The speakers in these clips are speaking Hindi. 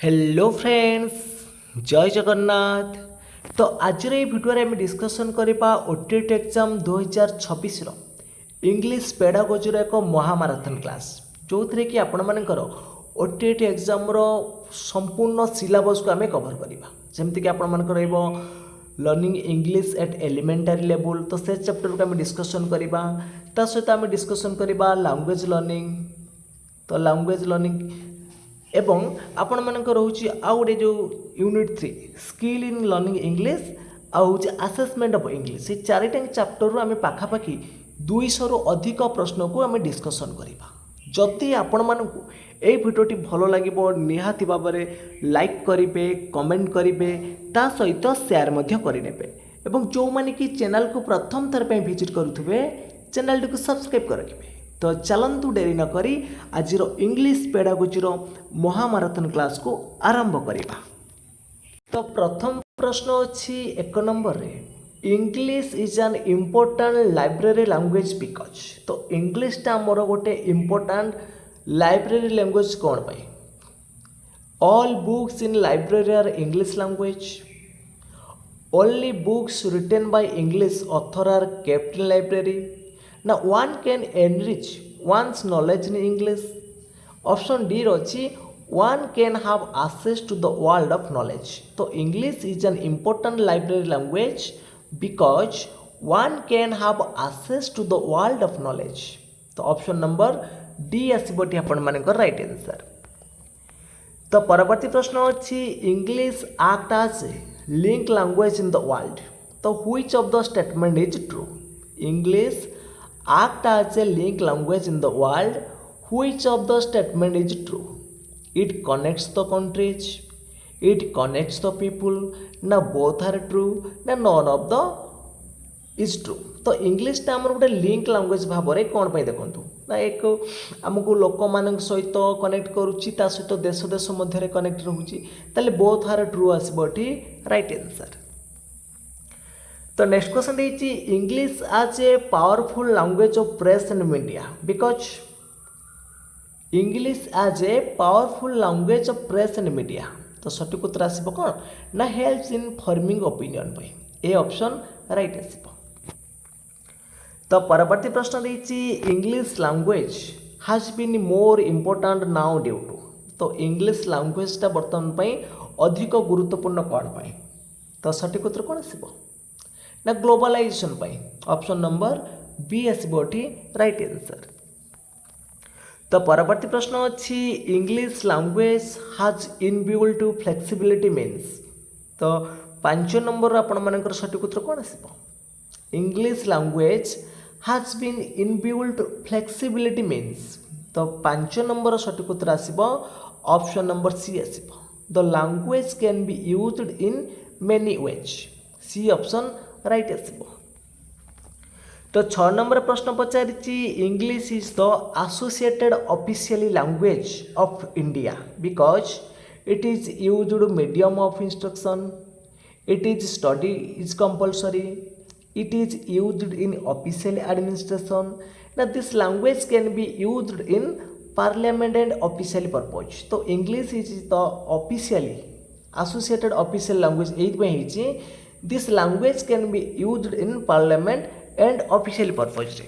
हेलो फ्रेंड्स, जय जगन्नाथ। तो आज भिडियो आम डिस्कसन करवा ओटीटी एग्जाम 2026 इंग्लिश पेडागोजी एक महामाराथन क्लास जो थी कि आपण मानकर ओटीटी एग्जाम संपूर्ण सिलेबस को आम कवर करवा जमीक आपण मानकर लर्निंग इंग्लिश एट एलिमेंटारी लेवल। तो से चैप्टर को आम डिस्कसन करवा सहित आम डिस्कसन करवा लैंग्वेज लर्निंग। तो लैंग्वेज लर्निंग एवं आपण मानक रोचे आउ गोटे जो unit 3 skill in learning English आउ आसेसमेंट ऑफ इंग्लिश, ये चारिटा चैप्टर आम पाखापाखि 200 रु अधिक प्रश्न को आम डिस्कसन करवा। जदि आपण मानक ये भिडियोटी भल लगे निहाती भाव में लाइक करेंगे, कमेंट करेंगे, ता सहित शेयर करेंगे एवं जो मैंने कि चैनल को प्रथम थर पे विजिट करुवे चैनल को सब्सक्राइब कर रखिए। तो चलतु डेरी न करी आज इंग्लिश पेडागोजी महामाराथन क्लास को आरंभ करवा। तो प्रथम प्रश्न अच्छी 1 नंबर रे English is an important library language because. तो इंग्लिशटा मोर गोटे इम्पोर्टाट लाइब्रेरी लैंग्वेज कौन पाई? All books in library are English language. Only books written by English author are kept in library. Now one can enrich one's knowledge in English. Option D रही one can have access to the world of knowledge. तो English is an important library language because one can have access to the world of knowledge. तो ऑप्शन नंबर डी आसबटी आपण मानकर राइट आंसर। तो परवर्ती प्रश्न अच्छी English act as link language in the world. तो which of the statement is true? English act as a link language in the world. Which of the statement is true? It connects the countries, it connects the people, ना both are true, ना none of the is true. तो इंग्लिशटा आमर गोटे लिंक लैंग्वेज भाव में कौन पे देखूँ ना एक आमको लोक मान सहित कनेक्ट करुच्ची सहित देश देश मध्य कनेक्ट रोचे ताले बोथ आर ट्रू आसबटी राइट आंसर। तो नेक्स्ट क्वेश्चन देखिए English as a powerful language of press and media because. English as a powerful language of press and media. तो सठिक उत्तर आसब कौन ना हेल्प्स इन फॉर्मिंग ओपिनियन पे ए ऑप्शन राइट आसब। तो परवर्ती प्रश्न देखिए English language has been more important now due to. तो इंग्लिश लैंग्वेजटा बर्तमान अधिक गुरुत्वपूर्ण कौन पाई? तो सठिक उत्तर कौन आसब ना ग्लोबलाइजेशन पाई। ऑप्शन नंबर बी आसबटी राइट आंसर। तो परवर्ती प्रश्न अच्छी English language has inbuilt flexibility means. तो 5 नंबर आपण मानकर सठिक उत्तर कौन आसब? English language has been inbuilt flexibility means. तो 5 नंबर सठिक उत्तर आसब ऑप्शन नंबर सी आसब। The language can be used in many ways. C option right आसब। तो 6 नंबर प्रश्न पचारि English is the associated officially language of India because it is used medium of instruction, it is study is compulsory, it is used in official administration ना this language can be used in parliament and official purpose. तो English is the officially associated official language ये this language can be used in parliament and official purpose.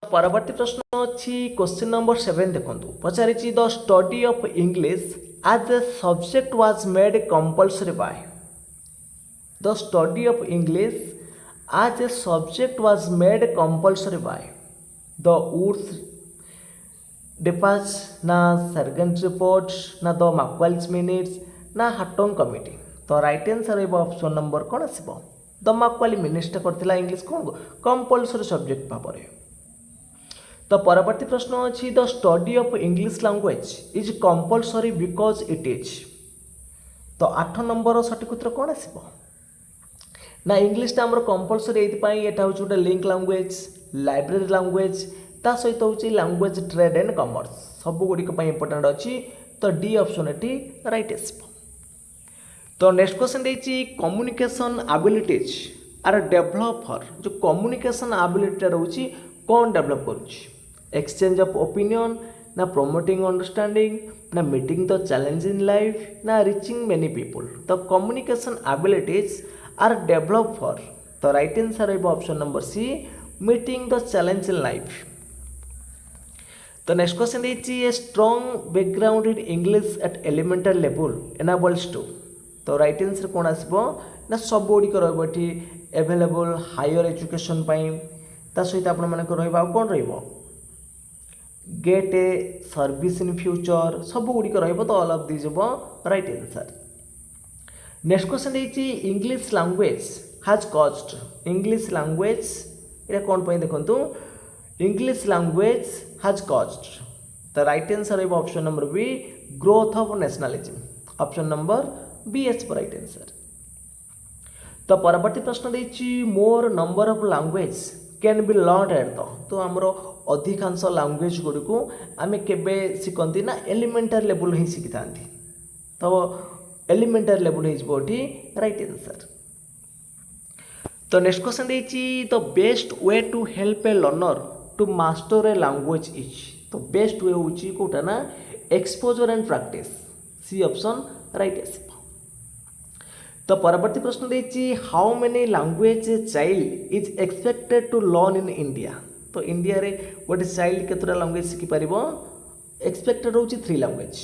परवर्ती प्रश्न अच्छी क्वेश्चन नंबर 7 देखो पचारि the study of English as a subject was made compulsory by. The study of English as a subject was made compulsory by the Woods Despatch ना सर्गेंट रिपोर्ट ना द मैकॉलेज मिनिट्स ना हाटन कमिटी। तो राइट आंसर ऑप्शन नंबर कौन आसब? द मैकॉले मिनिट्स करथिला इंग्लिश कौन कंपल्सरी सब्जेक्ट भाव में। तो परवर्ती प्रश्न अच्छी the study of English language is compulsory because it is. तो 8 नंबर सठिक उत्तर कौन आसब ना इंग्लिशटा आमर कंपल्सरी ये हूँ गोटे लिंक लैंग्वेज, लाइब्रेरी लैंग्वेज, ता सहित हूँ लैंग्वेज ट्रेड एंड कॉमर्स सब गुड़िक इंपोर्टेंट अच्छी। तो डी ऑप्शन ये राइट आसब। तो नेक्स्ट क्वेश्चन देखिए communication abilities are develop for. जो कम्युनिकेशन एबिलिटी रोचे कौन डेभलप करुच्ची? एक्सचेंज ऑफ ओपिनियन ना प्रोमोटिंग अंडरस्टैंडिंग ना meeting the challenge in life ना reaching many people the communication abilities are develop for तो राइट आंसर रहिबो option number C meeting the challenge in life. तो नेक्स्ट क्वेश्चन देखिए a strong background in English at elementary level enables to तो राइट आंसर कौन आसबो ना सब गुड़िक रही एभेलेबल हायर एजुकेशन ता सहित आपण मानक रहिबा कौन रहिबो get a service in future सब गुड़िक रहिबो तो ऑल ऑफ दिस हो राइट आंसर। नेक्स्ट क्वेश्चन देखिए English language has caused English language एटा कौन पई देखंतु English language has caused the right answer रहिबो option number B growth of nationalism option number B is for right answer. तो परवर्ती प्रश्न देखिए more number of language can be learn at the तो आमर अधिकांश लैंग्वेज गुड़ी को आम केबे शिखती ना एलिमेंटरी लेवल ही शिखी था तो एलिमेंटरी लेवल हो राइट आंसर। तो नेक्स्ट क्वेश्चन देखिए तो best way to help a learner to master a language is तो बेस्ट वे हूँ कौटा ना exposure and practice C option right आस। तो परवर्ती प्रश्न देखिए how many language child is expected to learn in India तो इंडिया रे गोटे चाइल्ड केतटा लैंग्वेज शिखिपार एक्सपेक्टेड हूँ 3 लैंग्वेज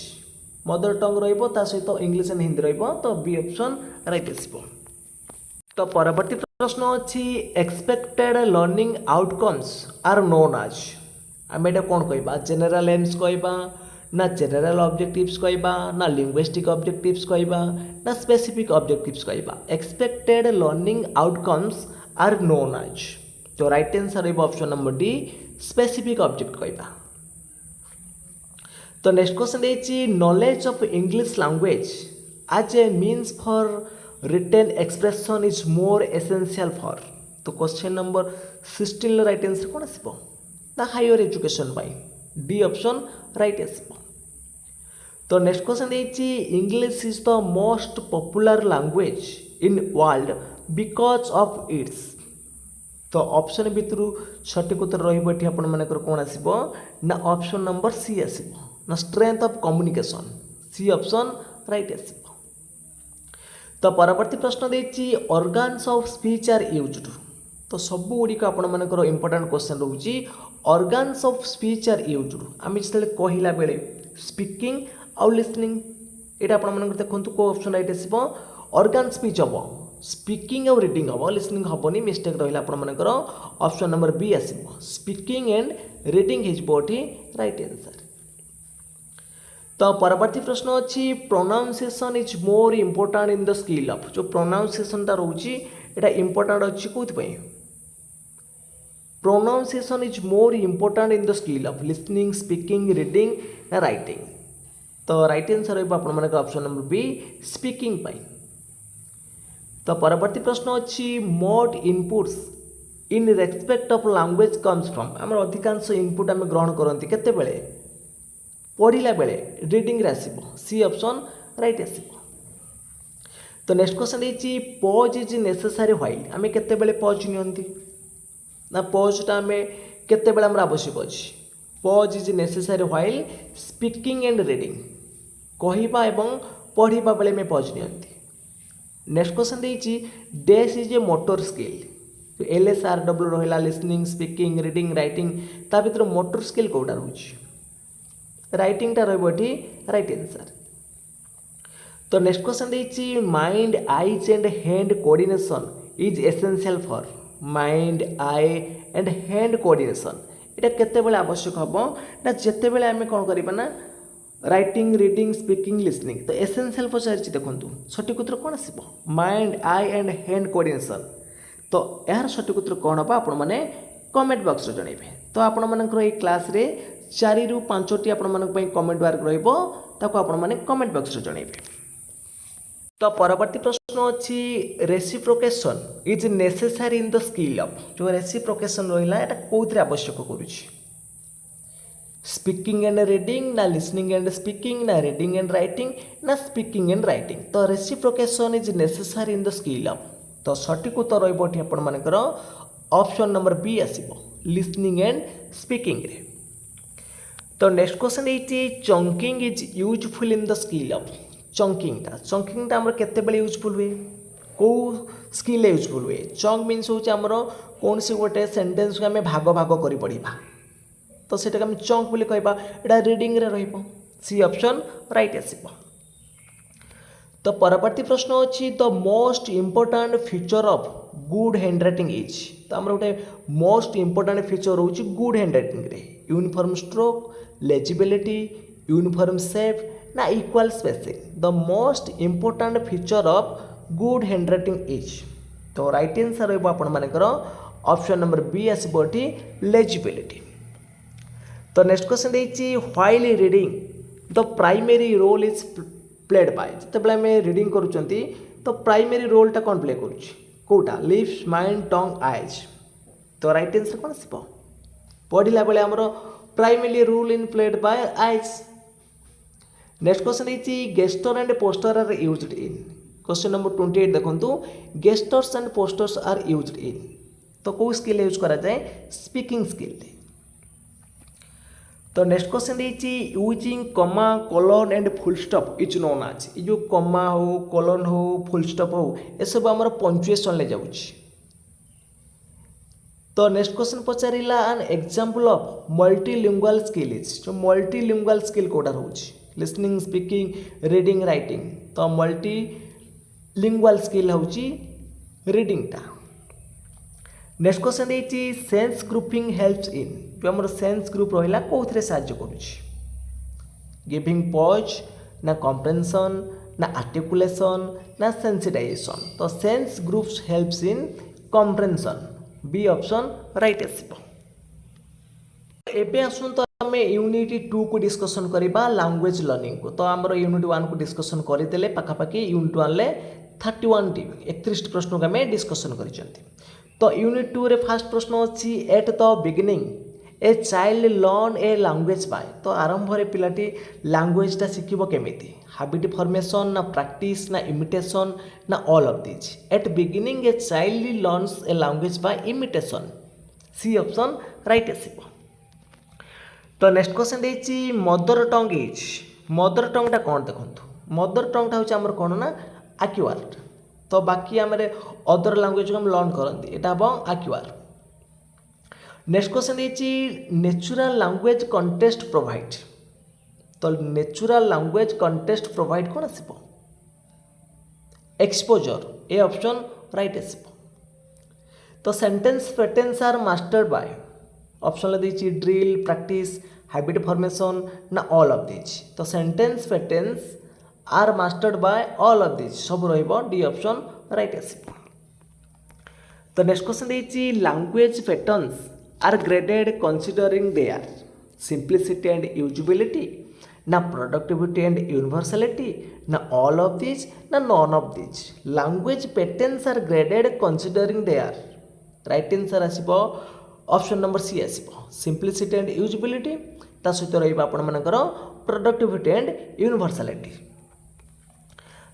मदर टंग रहित इंग्लिश एंड हिंदी तो बी ऑप्शन राइट आसब। तो परवर्ती प्रश्न अच्छी expected learning outcomes are known आज आम एटा कौन कहबा जनरल एम्स कहबा ना जनरल ऑब्जेक्टिव्स कहबा ना लिंग्विस्टिक ऑब्जेक्टिव्स कहबा ना स्पेसिफिक ऑब्जेक्टिव्स कहबा expected learning outcomes are known as तो राइट आंसर है option number D specific object कहबा। तो नेक्स्ट क्वेश्चन देखिए knowledge of English language as a means for written expression is more essential for तो क्वेश्चन नंबर 16 राइट आंसर कौन आसब ना higher education D option right आसब। तो नेक्स्ट क्वेश्चन देखिए English is the most popular language in world because of its तो ऑप्शन भितर सठिक उत्तर रही कौन आसब ना ऑप्शन नंबर सी आसब ना strength of communication C option right आसब। तो परवर्ती प्रश्न देखिए organs of speech are used तो सब गुड़िक आपर इंपोर्टेंट क्वेश्चन रोचे organs of speech are used आम जो कहला बेले स्पीकिंग आउ लिसनिंग यहाँ आप देखो कौ ऑप्शन राइट आसब ऑर्गन स्पीच हम स्पीकिंग आउ रीडिंग हम लिसनिंग हेनी मिस्टेक रहा आपर ऑप्शन नंबर बी आसब स्पीकिंग एंड रीडिंग होटी राइट आंसर। तो परवर्ती प्रश्न अच्छी pronunciation is more important in the skill of जो प्रोनाउंसिएशन रोचे यहाँ इम्पोर्टाट अच्छी कौन pronunciation is more important in the skill of listening speaking reading ना राइटिंग तो राइट आंसर रहा ऑप्शन नंबर बी स्पीकिंग पाई। तो परवर्ती प्रश्न अच्छी mode inputs in respect of language comes from आम अधिकांश इनपुट आम ग्रहण करती केतेबेले पढ़ला बेले रीडिंग रे आसब सी ऑप्शन राइट आसब। तो नेक्स्ट क्वेश्चन देखिए पॉज इज नेसेसरी व्हाइल आम केतेबेले पॉज नियंती ना पॉजटा आम केतेबेले आमर आवश्यक अच्छी pause is necessary while speaking and reading कहवा एवं पढ़ा बेले में पॉज नियंती। नेक्स्ट क्वेश्चन देखिए dash is A motor skill LSRW रहा लिसनिंग स्पीकिंग रीडिंग राइटिंग ता भीतर मोटर स्किल कौटा रोचे राइटिंगटा रही राइट आंसर। तो नेक्स्ट क्वेश्चन देखिए mind eyes and hand coordination is essential for mind I and hand coordination এটা কেতেবেলে আবশ্যক হব না যেতেবেলে আমি কোন করিবা না রাইটিং রিডিং স্পিকিং লিসনিং তো এসেনশিয়াল পচারিছি দেখন্তু সঠিক উত্তর কোন আসিব mind eye and hand coordination তো এর সঠিক উত্তর কোন হবা আপন মানে কমেন্ট বক্স রে জଣାইবে তো আপন মানকৰ এই ক্লাস রে 4 ରୁ 5টি আপন মানক পই কমেন্ট ওয়ার্ক রহিব তাকো আপন মানে কমেন্ট বক্স রে জଣାইবে। तो परवर्ती प्रश्न अच्छी reciprocation is necessary in the skill of जो रेसिप्रोकेशन रहा है कौन आवश्यक करुच्ची स्पीकिंग एंड रीडिंग ना लिसनिंग एंड स्पीकिंग ना रीडिंग एंड राइटिंग ना स्पीकिंग एंड राइटिंग तो reciprocation is necessary in the skill of तो सठिक उत्तर रही आपर ऑप्शन नंबर बी आसब लिसनिंग एंड स्पीकिंग रे। तो नेक्स्ट क्वेश्चन ये chunking is useful in the skill of चंकिंगटा आम केतबेले यूजफुल हुए कौ स्किल यूजफुल हुए चंक मीन्स हूँ आमर कौन सी गोटे सेंटेंस को आम भाग भाग कर पढ़ा तो सेटा आम चंक बोली कहबा एटा रीडिंग रे रहिबो सी ऑप्शन राइट आसीबो। तो परवर्ती प्रश्न अच्छी the most important feature of good hand writing is तो आम गोटे मोस्ट इम्पोर्टाट फीचर हूँ गुड हैंड राइटिंग रे uniform stroke legibility uniform shape ना equal spacing the most important feature of good hand writing is तो राइट आंसर रहिबो आपण मानकर ऑप्शन नंबर बी आसीबो एठी लेजिबिलिटी। तो नेक्स्ट क्वेश्चन देछि while reading the primary role is played by जिते आम रीडिंग करुँच तो प्राइमरी रोलटा कौन प्ले करुच्ची कौटा लिप्स माइंड टंग आइज तो राइट आंसर कौन आसब पढ़ला बेले आमर primary role in played by eyes. Next question देछि gesture and poster are used in question number 28 देखो gestures and posters are used in तो कौ स्किल यूज करा जाए स्पीकिंग स्किल। तो नेक्स्ट क्वेश्चन देछि यूजिंग कमा colon and full stop is known as जो कमा हो कोलन हो फुल स्टॉप हो ए सब आमर पंचुएशन ले जाउछि। तो नेक्स्ट क्वेश्चन पचारिला an example of multilingual skill is जो मल्टीलिंगुअल स्किल कोडा होछि लिसनिंग स्पीकिंग रीडिंग राइटिंग तो मल्टीलिंगुअल स्किल होछि रीडिंग टा। नेक्स्ट क्वेश्चन देछि सेंस ग्रुपिंग हेल्प्स इन जो हमर सेंस ग्रुप रहिला कोथरे साहाय्य करूछि गिविंग पॉज ना कॉम्प्रेhension ना आर्टिकुलेशन ना सेंसिटाइजेशन तो sense groups helps in comprehension B option right आसीबो। एबे आसुन तो आम यूनिट 2 को डिस्कसन करबा लैंग्वेज लर्निंग को तो आमर यूनिट 1 को डिस्कसन करदेले पाखापाखि यूनिट 1 ले 31 31 प्रश्न को आम डिस्कसन करिसेंती। तो यूनिट 2 रे फास्ट प्रश्न अच्छी at the beginning a child learn a language by तो आरंभ रे पिलाटी लैंग्वेजटा शिखिबो केमिति हैबिट फॉर्मेशन ना प्रैक्टिस ना इमिटेशन ना all of this at beginning a child learns a language by imitation C option right आसीबो। तो नेक्स्ट क्वेश्चन देछि मदर टंग इज मदर टंगटा कोन देखंतु मदर टंगटा होछि हमर कोन ना एक्वायर्ड तो बाकी आम अदर लैंग्वेज को हम लर्न करती यहाँ हम एक्वायर। नेक्स्ट क्वेश्चन देछि नेचुरल लैंग्वेज कंटेस्ट प्रोवाइड तो नेचुरल लैंग्वेज कंटेस्ट प्रोवाइड कौन आसब एक्सपोजर ए ऑप्शन राइट आसब। तो sentence patterns are mastered by option देछि ड्रिल प्रैक्टिस हैबिट फॉर्मेशन ना ऑल ऑफ दिस तो sentence patterns are mastered by all of this सब रहिबो डी ऑप्शन राइट आसीबो। तो नेक्स्ट क्वेश्चन देछि language patterns are graded considering their simplicity and usability ना प्रोडक्टिविटी एंड यूनिवर्सलिटी ना ऑल ऑफ दिस ना none of this language patterns are graded considering their right answer आसीबो ऑप्शन नंबर सी आसीबो सिंपलिसिटी एंड यूजेबिलिटी ता सहित रहिबा आपण मानकर प्रोडक्टिविटी एंड यूनिवर्सलिटी।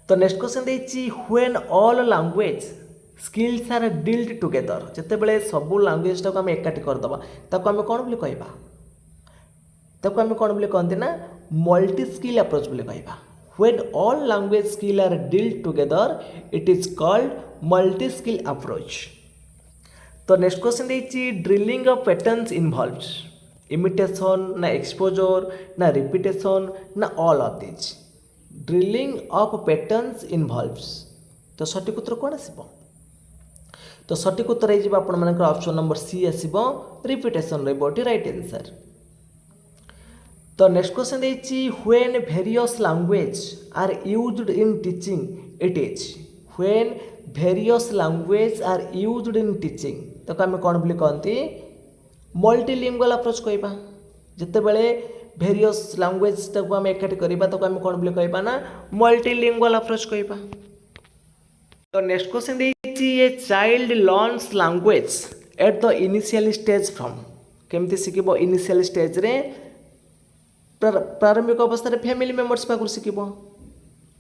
तो नेक्स्ट क्वेश्चन देछि when all language skills are drilled together जिते बेले सबू लैंग्वेज टाको आम एकाठी करदबा ताको आम कौन बोली कहबा ताको आम कौन बोली कहते ना मल्टी स्किल अप्रोच बोली कहबा when all language skill are drilled together it is called multi skill approach. तो नेक्स्ट क्वेश्चन देछि drilling of patterns involves imitation ना एक्सपोजर ना रिपीटेशन ना all of this drilling of patterns involves तो सठिक उत्तर कौन आसीबो तो सठिक उत्तर हो आप ऑप्शन नंबर सी आसीबो रिपीटेशन रही राइट आंसर। तो नेक्स्ट क्वेश्चन देछि when various language are used in teaching it is when various language are used in teaching तो आम कौन बोली कहती मल्टीलिंगुअल अप्रोच कहबा जिते बेले वेरियस लैंग्वेज टाको आम एकाठी करबा तो आम कौन बोली कहबा ना मल्टीलिंगुअल अप्रोच कहबा। तो नेक्स्ट क्वेश्चन देछि a child learns language at the initial stage from केमती शिखिबो इनिशियल स्टेज रे प्रारंभिक अवस्था फैमिली मेंबर्स पाखु शिखिबो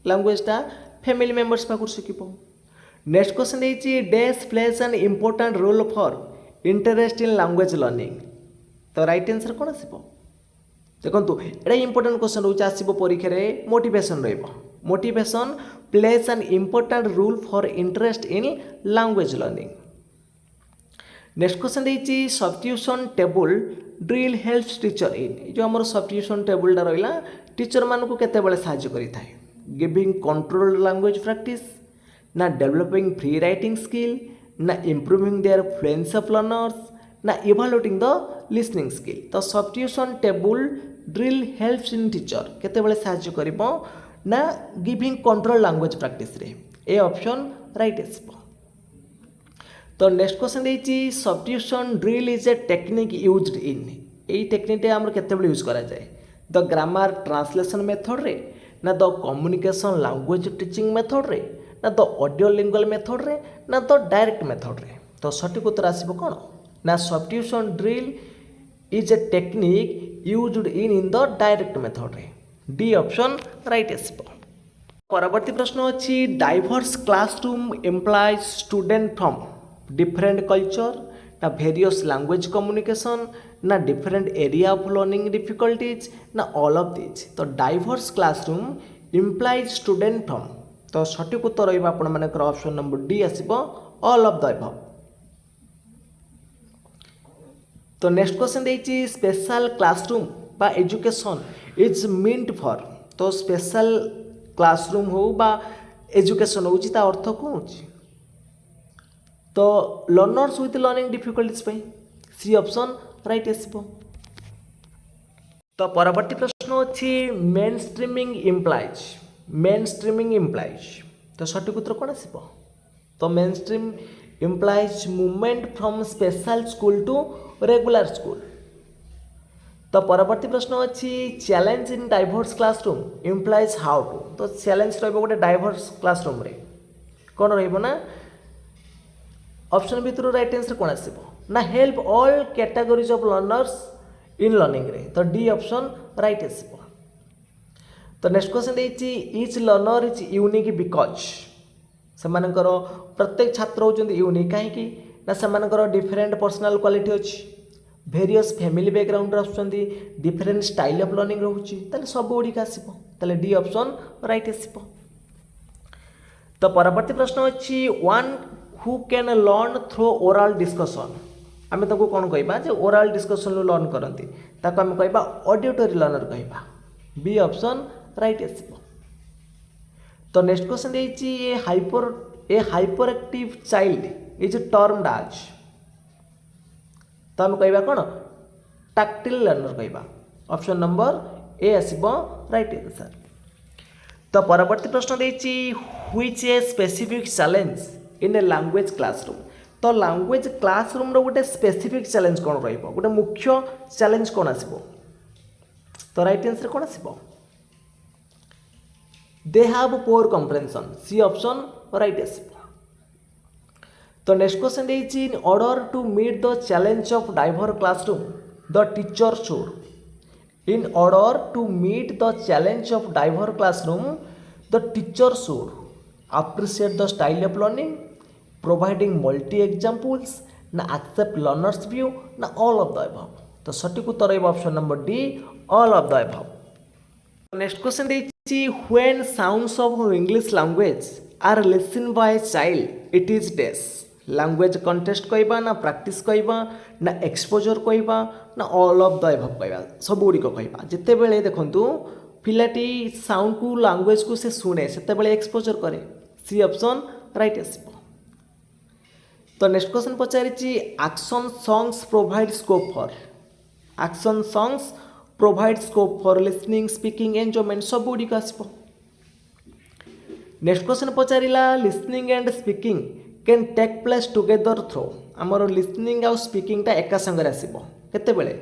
लैंग्वेजटा फैमिली मेंबर्स पाखु शिखिबो। नेक्स्ट क्वेश्चन देछि dash plays an important role for interest in language learning तो राइट आंसर कौन आसीबो देखो एटा इंपोर्टेंट क्वेश्चन रोचे आसो परीक्षा motivation motivation plays an important role for interest in language learning. Next question देती substitution table drill helps teacher in जो आम सब्स्टिट्यूशन टेबलटा रहा टीचर मानक केतेबेले साहाय्य करिथाय गिविंग कंट्रोल लैंग्वेज प्रैक्टिस ना डेवलपिंग फ्री राइटिंग स्किल ना improving their fluency of learners ना इवालुएटिंग द लिसनिंग स्किल। तो substitution table drill helps in teacher केतेबेले साहाय्य करिवो ना गिविंग कंट्रोल लैंग्वेज प्रैक्टिस रे ए ऑप्शन राइट आसबो। तो नेक्स्ट क्वेश्चन देती substitution drill is a technique used in यही टेक्निक आम केतेबेले यूज करा जाए द ग्रामर ट्रांसलेशन मेथड रे ना the communication language teaching method रे ना द ऑडियो लिंगुअल मेथड रे ना द डायरेक्ट मेथड रे। तो सठिक उत्तर आसबो कोन ना substitution drill is a technique used in the direct method रे डी ऑप्शन राइट आसबो। परवर्ती प्रश्न अच्छी diverse classroom employs student from different culture ना वेरियस लैंग्वेज कम्युनिकेशन ना different area of learning difficulties ना ऑल ऑफ दिस। तो diverse classroom employs student from तो सठिक उत्तर रहा आपर ऑप्शन नंबर डी आसबो ऑल ऑफ द अबव। तो नेक्स्ट क्वेश्चन देती स्पेशल क्लासरूम बा एजुकेशन इज मीन्ट फॉर तो स्पेशल क्लासरूम हो बा एजुकेशन हो अर्थ कौन हो तो लर्नर्स विथ लर्निंग डिफिकल्टीज पे सी ऑप्शन राइट आसबो। तो परवर्ती प्रश्न अच्छी मेन स्ट्रीमिंग इम्प्लाइज तो सठिक उत्तर कौन आसबो तो main stream implies movement from special school to regular school. तो परवर्ती प्रश्न अच्छी challenge in diverse classroom implies how to तो चैलेंज रोटे डाइवर्स क्लासरूम रे कौन रहा ऑप्शन भितर राइट आंसर कौन आसबो ना help all categories of learners in learning रे तो डी ऑप्शन राइट आसबो। तो नेक्स्ट क्वेश्चन देती each learner is unique because से प्रत्येक छात्र होती यूनिक कहीं ना से डिफरेंट पर्सनाल क्वालिटी अच्छी वेरियस फैमिली बैकग्राउंड आसुँच डिफरेंट स्टाइल ऑफ लर्निंग रोचे सब गुड़िक आसो डी ऑप्शन राइट आसबो। तो परवर्ती प्रश्न अच्छी one who can learn through oral discussion आम ताको कौन कहबा जे ओराल डिस्कसन लर्न करती ताको आम कहबा ऑडिटरी लर्नर कहबा बी ऑप्शन राइट आसबो। तो नेक्स्ट क्वेश्चन देती a hyperactive child is termed as तो आम कहबा कौन टैक्टिल लर्नर कहबा ऑप्शन नंबर ए आसबो राइट आंसर। तो परवर्ती प्रश्न देती which a specific challenge in a language classroom तो लैंग्वेज क्लासरूम गोटे स्पेसिफिक चैलेंज कौन रोटे मुख्य चैलेंज कौन आसबो तो राइट आंसर कौन आसबो they have poor comprehension C option right आसबो। तो नेक्स्ट क्वेश्चन देती in order to meet the challenge of diverse classroom the teacher should in order to meet the challenge of diverse classroom the teacher should appreciate the style of learning providing multi examples ना accept learners view ना all of the above। तो सठिक उत्तर रहा option number D all of the above। Next question देती when sounds of English language are listened by child it is dash language contest कहबा ना practice कहबा ना exposure कहबा ना all of the above कहबा सब गुड़िक कहबा जिते बेले देखंतु पिलाटी साउंड को लैंग्वेज को से शुणे से एक्सपोजर करे सी ऑप्शन राइट आसबो। तो नेक्स्ट क्वेश्चन पचारि action songs provide scope for listening speaking enjoyment सब गुड़िक आसबो। नेक्स्ट क्वेश्चन पचारा listening and speaking can take place together through आमर लिसनिंग आउ स्पीकिंगटा एका संगे आसबो केतेबेले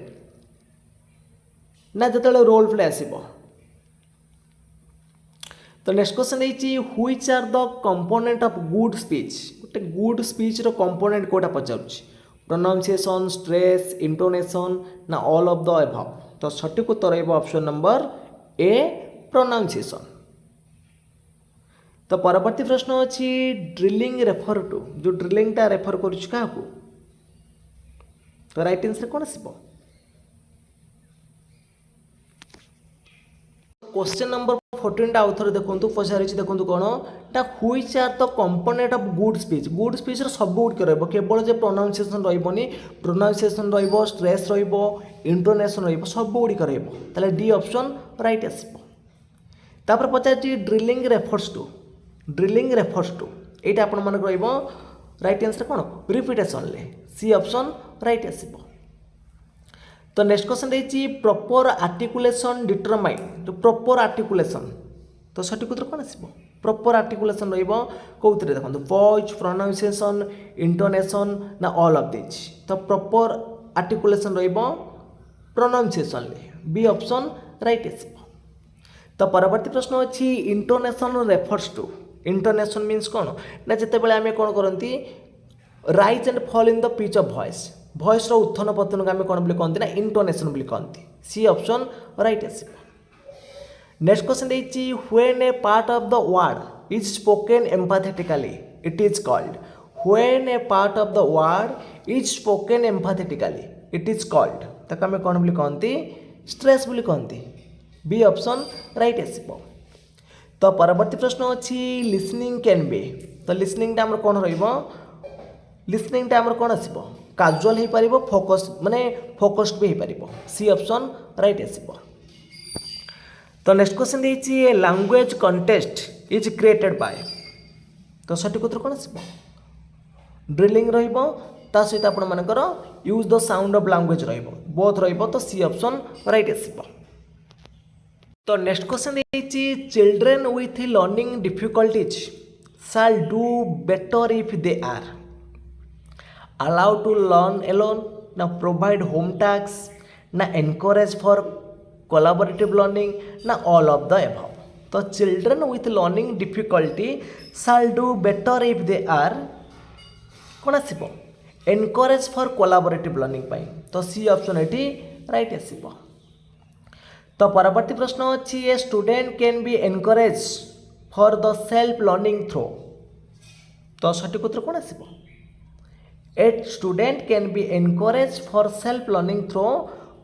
ना जेतेबेले रोल प्ले आसबो। तो नेक्स्ट क्वेश्चन देती which are the component of good speech गोटे गुड स्पीच रो कंपोनेंट कोटा पचारुछि प्रोनाउंसिएशन स्ट्रेस इंटोनेशन ना ऑल ऑफ द अबव। तो सठिक उत्तर रहा ऑप्शन नंबर ए प्रोनाउंसिएशन। तो परवर्ती प्रश्न अच्छी ड्रिलिंग रेफर टू जो ड्रिलिंगटा रेफर करुछ क्या तो राइट आंसर कौन आसबो क्वेश्चन नंबर 14 आउ थे देखो पचार देखो कौन टा which are the component of good speech सब गुड़िक केवल जो प्रोनाउंसिएशन रही प्रोनाउंसिएशन स्ट्रेस इंटोनेशन सब गुड़िक रहा डी ऑप्शन राइट आसपर पचार ड्रिलिंग रेफर्स टू यहाँ आपण मानक राइट आंसर कौन रिपिटेशन सी ऑप्शन राइट आसपर तो नेक्स्ट क्वेश्चन रही प्रॉपर आर्टिकुलेशन डिटरमाइन जो प्रॉपर आर्टिकुलेशन तो सठिक उत्तर कौन आसो प्रॉपर आर्टिकुलेशन रौथे देखो वॉइस प्रोनाउंसिएशन इंटोनेशन ना ऑल ऑफ दिस तो proper articulation pronunciation B option right आसो तो परवर्ती प्रश्न अच्छी intonation refers to intonation means कौन ना जिते बड़े आम कौन करती rise and fall in the pitch of voice उत्थन पतन को आम कौन बोली कहते ना इंटोनेशन बोली कहती सी ऑप्शन राइट आसो नेक्स्ट क्वेश्चन रही when A part of the word is spoken empathetically it is called when A part of the word is spoken empathetically it is called ताको आम कौन बोली कहती स्ट्रेस बोली कहती बी ऑप्शन राइट आसो तो परवर्ती प्रश्न अच्छी लिसनिंग कैन बी तो लिसनिंग टा कौन लिसनिंग टा कौन आसो काजुआल हो पार फोकस माने फोकस्ड भी हो पार सी ऑप्शन राइट आसो तो नेक्स्ट क्वेश्चन रही language contest is created by तो सठिक उत्तर कौन आसो ड्रिलिंग ता सहित आपण मानकर use the sound of language both तो सी ऑप्शन राइट आसो तो नेक्स्ट क्वेश्चन रही children with learning difficulties shall do better if they are allowed to learn alone ना provide home tasks ना encourage for collaborative learning ना all of the above तो children with learning difficulty shall do better if they are कौन आसो encourage for collaborative learning पाई तो सी ऑप्शन ये राइट आसो तो परवर्ती प्रश्न अच्छी a student can be encourage for the self learning through तो सठिक उत्तर कौन आसो a student can be encourage for self learning through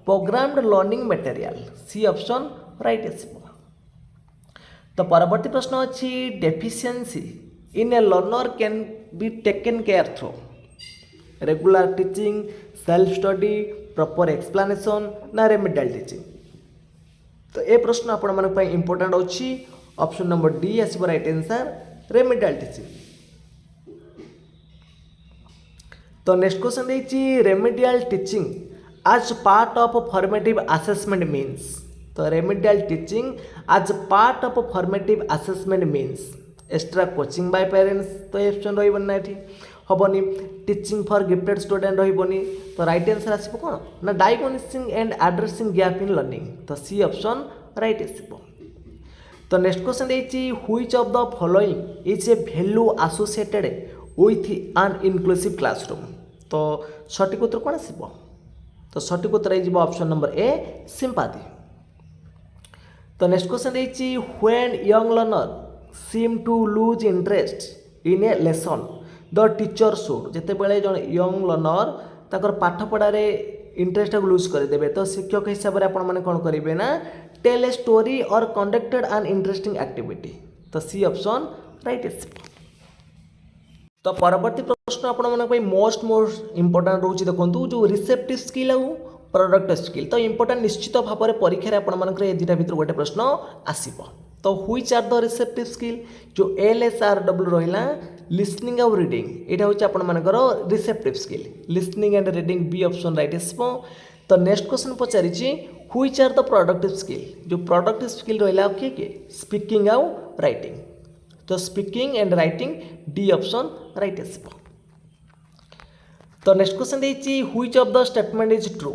programmed learning material C option right आसो तो परवर्ती प्रश्न अच्छी deficiency in a learner can be taken care through regular teaching self study proper explanation ना रेमेडियल टीचिंग तो ये प्रश्न आपण मन इंपोर्टेंट अच्छी ऑप्शन नंबर डी आसो राइट आंसर रेमेडियल टीचिंग तो नेक्स्ट क्वेश्चन रही रेमेडियल टीचिंग आज part of formative assessment means तो रेमेडियल टीचिंग आज part of formative assessment means extra coaching bye parents तो ये ऑप्शन रही हेनी टीचिंग फॉर गिफ्टेड स्टूडेंट रही तो राइट आंसर आसो कौन ना diagnosing and addressing gap in learning तो सी ऑप्शन राइट आसो तो नेक्स्ट क्वेश्चन रही which of the following is a value associated with an inclusive classroom तो सठिक उत्तर कौन आसो तो सठिक उत्तर हो ऑप्शन नंबर ए सिंपैथी तो नेक्स्ट क्वेश्चन रही when young learner seem to lose interest in a lesson the teacher should जिते बड़े जन यंग लर्नर ताकर पाठ पढ़ारे इंटरेस्ट लूज करदे तो शिक्षक हिसाब से आपण कौन करेंगे ना टेल ए स्टोरी और कंडक्टेड एन इंटरेस्टिंग एक्टिविटी तो सी ऑप्शन राइट आसो तो परवर्ती प्रश्न आपण मोस्ट इंपोर्टेंट रोचे देखो जो रिसेप्टिव स्किल आउ प्रोडक्टिव स्किल तो इंपोर्टेंट निश्चित भाव में परीक्षा आपंकर दुटा भर गोटे प्रश्न आसो तो which are the receptive skill जो LSRW रहा लिसनिंग आउ रीडिंग यहाँ हूँ आपर receptive skill listening and reading B option right आसो तो नेक्स्ट क्वेश्चन पचारि which are the productive skill जो प्रोडक्टिव स्किल रहा किए किए स्पीकिंग आउ राइटिंग तो speaking and writing D option right आसो तो नेक्स्ट क्वेश्चन रही which of the statement is true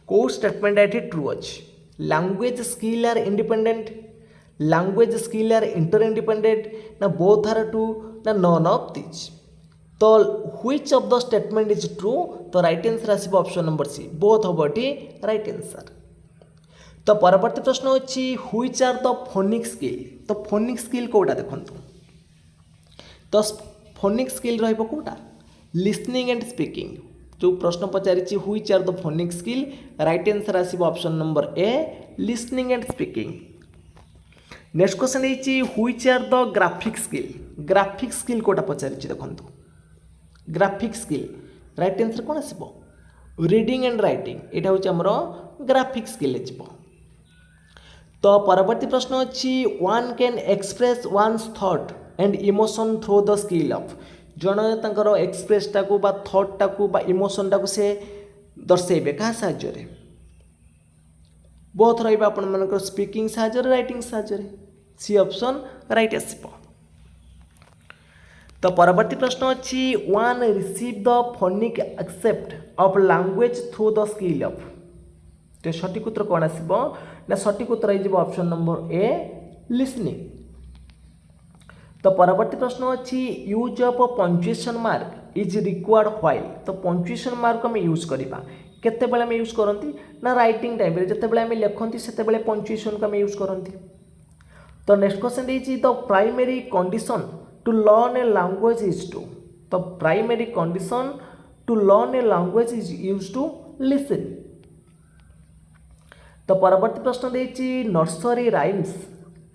कौ स्टेटमेंट ये ट्रू अच्छी language skill are independent language skill are interdependent ना बोथ आर ट्रू ना नन ऑफ दिस तो which of the statement is true तो राइट आंसर आसो ऑप्शन नंबर सी बोथ हम ये राइट आंसर तो परवर्ती प्रश्न अच्छी which are the phonic skill तो फोनिक स्किल कौटा देखो तो फोनिक स्किल रोटा लिसनिंग एंड स्पीकिंग जो प्रश्न पचारि which are the phonic skill right answer आसो option number A listening and speaking next question है which are the graphic skill कोटा पचार देखो ग्राफिक स्किल राइट आंसर कौन आसो रीडिंग एंड राइटिंग यहाँ हूँ आमर ग्राफिक स्किल जीव तो परवर्ती प्रश्न अच्छी one can express one's thought and emotion through the skill of जन तर एक्सप्रेस टाक थॉट टाक इमोशन टाक से दर्शेबे क्या साहाय्य बोथ रहा स्पीकिंग साहाय्य राइटिंग साहाय्य सी ऑप्शन राइट आसो तो परवर्ती प्रश्न अच्छी one receive the phonic except of language through the skill of तो सठिक उत्तर कौन आसो ना सठिक उत्तर हो ऑप्शन नंबर ए लिसनिंग तो परवर्ती प्रश्न अच्छी use of punctuation mark is required while तो पंक्चुएशन मार्क आम यूज करवा केतेबेले आम यूज करती ना राइटिंग टाइम जितेबाला आम लिखती से पंक्चुएशन को आम यूज करती तो नेक्स्ट क्वेश्चन देती the primary condition to learn a language is to तो primary condition to learn a language is use to listen तो परवर्ती प्रश्न देती nursery rhymes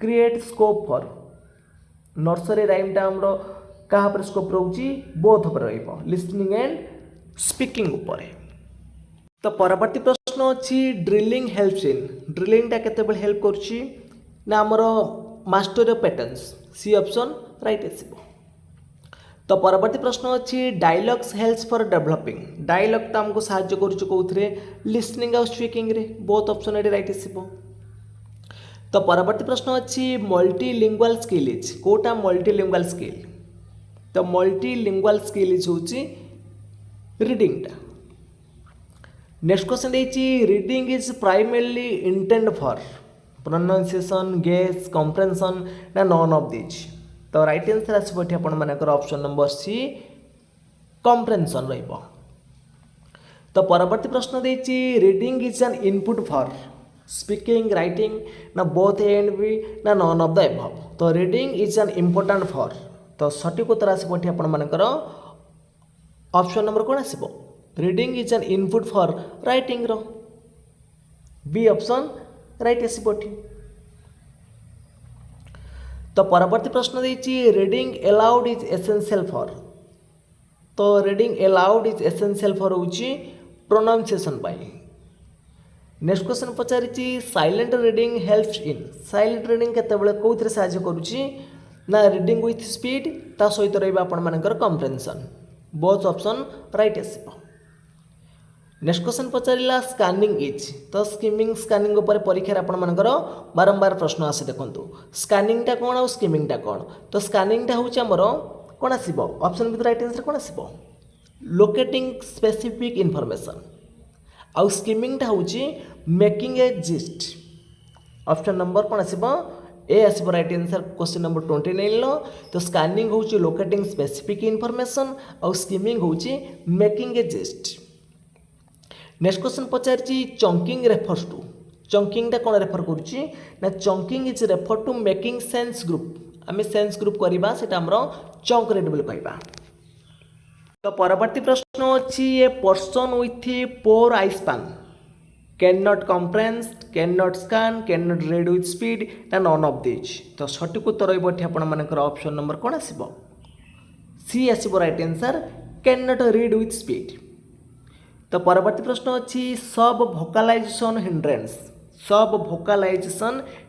create scope for nursery राइमटा आमर क्या स्कोप रोचे बोथ पर लिसनिंग एंड स्पीकिंग उपर तो परवर्ती प्रश्न अच्छी ड्रिलिंग हेल्प्स इन ड्रिलिंगटा केतेबेले हेल्प करुच्ची ना आमर master of patterns C option right आसो तो परवर्ती प्रश्न अच्छी dialogues helps for developing dialogue तो आमको साहाय्य करुच्ची कौन लिसनिंग और स्पीकिंग रे बोथ ऑप्शन ये राइट आसो तो परवर्ती प्रश्न अच्छी मल्टीलिंगुअल स्किल इज कोटा मल्टीलिंगुअल स्किल तो मल्टीलिंगुअल स्किल इज होची रीडिंगटा नेक्स्ट क्वेश्चन देती reading is primarily intend for pronunciation guess comprehension ना नॉन ऑफ दिज तो राइट आंसर आसो ये आपर ऑप्शन नंबर सी कम्प्रेhension रहिबो तो परवर्ती प्रश्न देती reading is an input for speaking writing ना बोथ ए एंड बी ना नॉन ऑफ द एबव तो reading is an important for तो सठिक उत्तर आसो ये आपर ऑप्शन नंबर कौन आसो reading is an input for writing रो बी ऑप्शन राइट आसो तो परवर्ती प्रश्न देती reading aloud is essential for तो reading aloud is essential for होची प्रोनाउंसिएशन पाई नेक्स्ट क्वेश्चन पचारि silent reading helps in silent reading केतेबेले कोउथरे सहाय्य करूची ना रीडिंग विथ स्पीड ता सहित रहिबा आपण मानकर कम्प्रेhension बोथ ऑप्शन राइट आसो नेक्स्ट क्वेश्चन पचारा स्कानिंग इज तो स्किमिंग स्कानिंग उपर परीक्षा आपण मानकर बारंबार प्रश्न आसे देखंतु स्कानिंगटा कौन और स्किमिंगटा कौन तो स्कानिंगटा होची हमर कौन आसीबो ऑप्शन विथ राइट आंसर कौन आसीबो लोकेटिंग स्पेसिफिक इनफॉरमेशन आउ स्किमिंगटा होची making a gist option number कौन आसीबो ए आसीबो राइट आंसर क्वेश्चन नंबर 29 लो तो स्कानिंग होची लोकेटिंग स्पेसिफिक इनफॉरमेशन आउ स्किमिंग होची making a gist next question पचारि चंकिंग रेफर्स टू चंकिंगटा कौन रेफर करुच्ची ना chunking is refer to making sense group आम सेंस ग्रुप करवा से चंक रेड बोली कहवा तो परवर्ती प्रश्न अच्छी a person with poor eye span can not comprehend can not scan can not read with speed ना नॉन ऑफ दिज तो सठिक उत्तर रही ऑप्शन नंबर कौन आसो सी आसो right answer can not read with speed तो परवर्ती प्रश्न अच्छी सब भोकालाइजेशन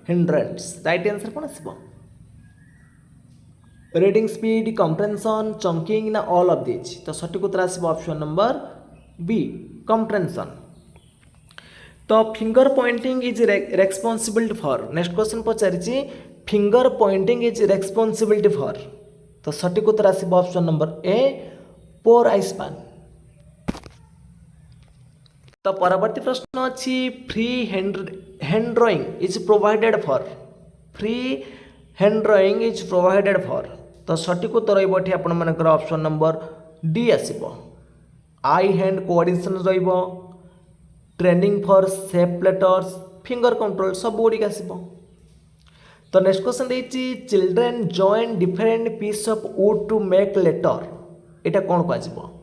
हिंड्रेंस राइट आंसर कौन आसो रीडिंग स्पीड कम्प्रेhension चंकिंग ना ऑल ऑफ दिज तो सठिक उत्तर आसो ऑप्शन नंबर बी कम्प्रेhension तो finger pointing is responsibility for next question पचारि finger pointing is responsibility for तो सठिक उत्तर आसो option number A poor eye span तो परवर्ती प्रश्न अच्छी free hand drawing is provided for free hand drawing is provided for तो सठिक उत्तर रही आपर ऑप्शन नंबर डी आसो आई हैंड कोऑर्डिनेशन रहिबो training for shape letters finger control सब गुड़िक आसो तो नेक्स्ट क्वेश्चन देती children join different piece of wood to make letter यहाँ कौन कह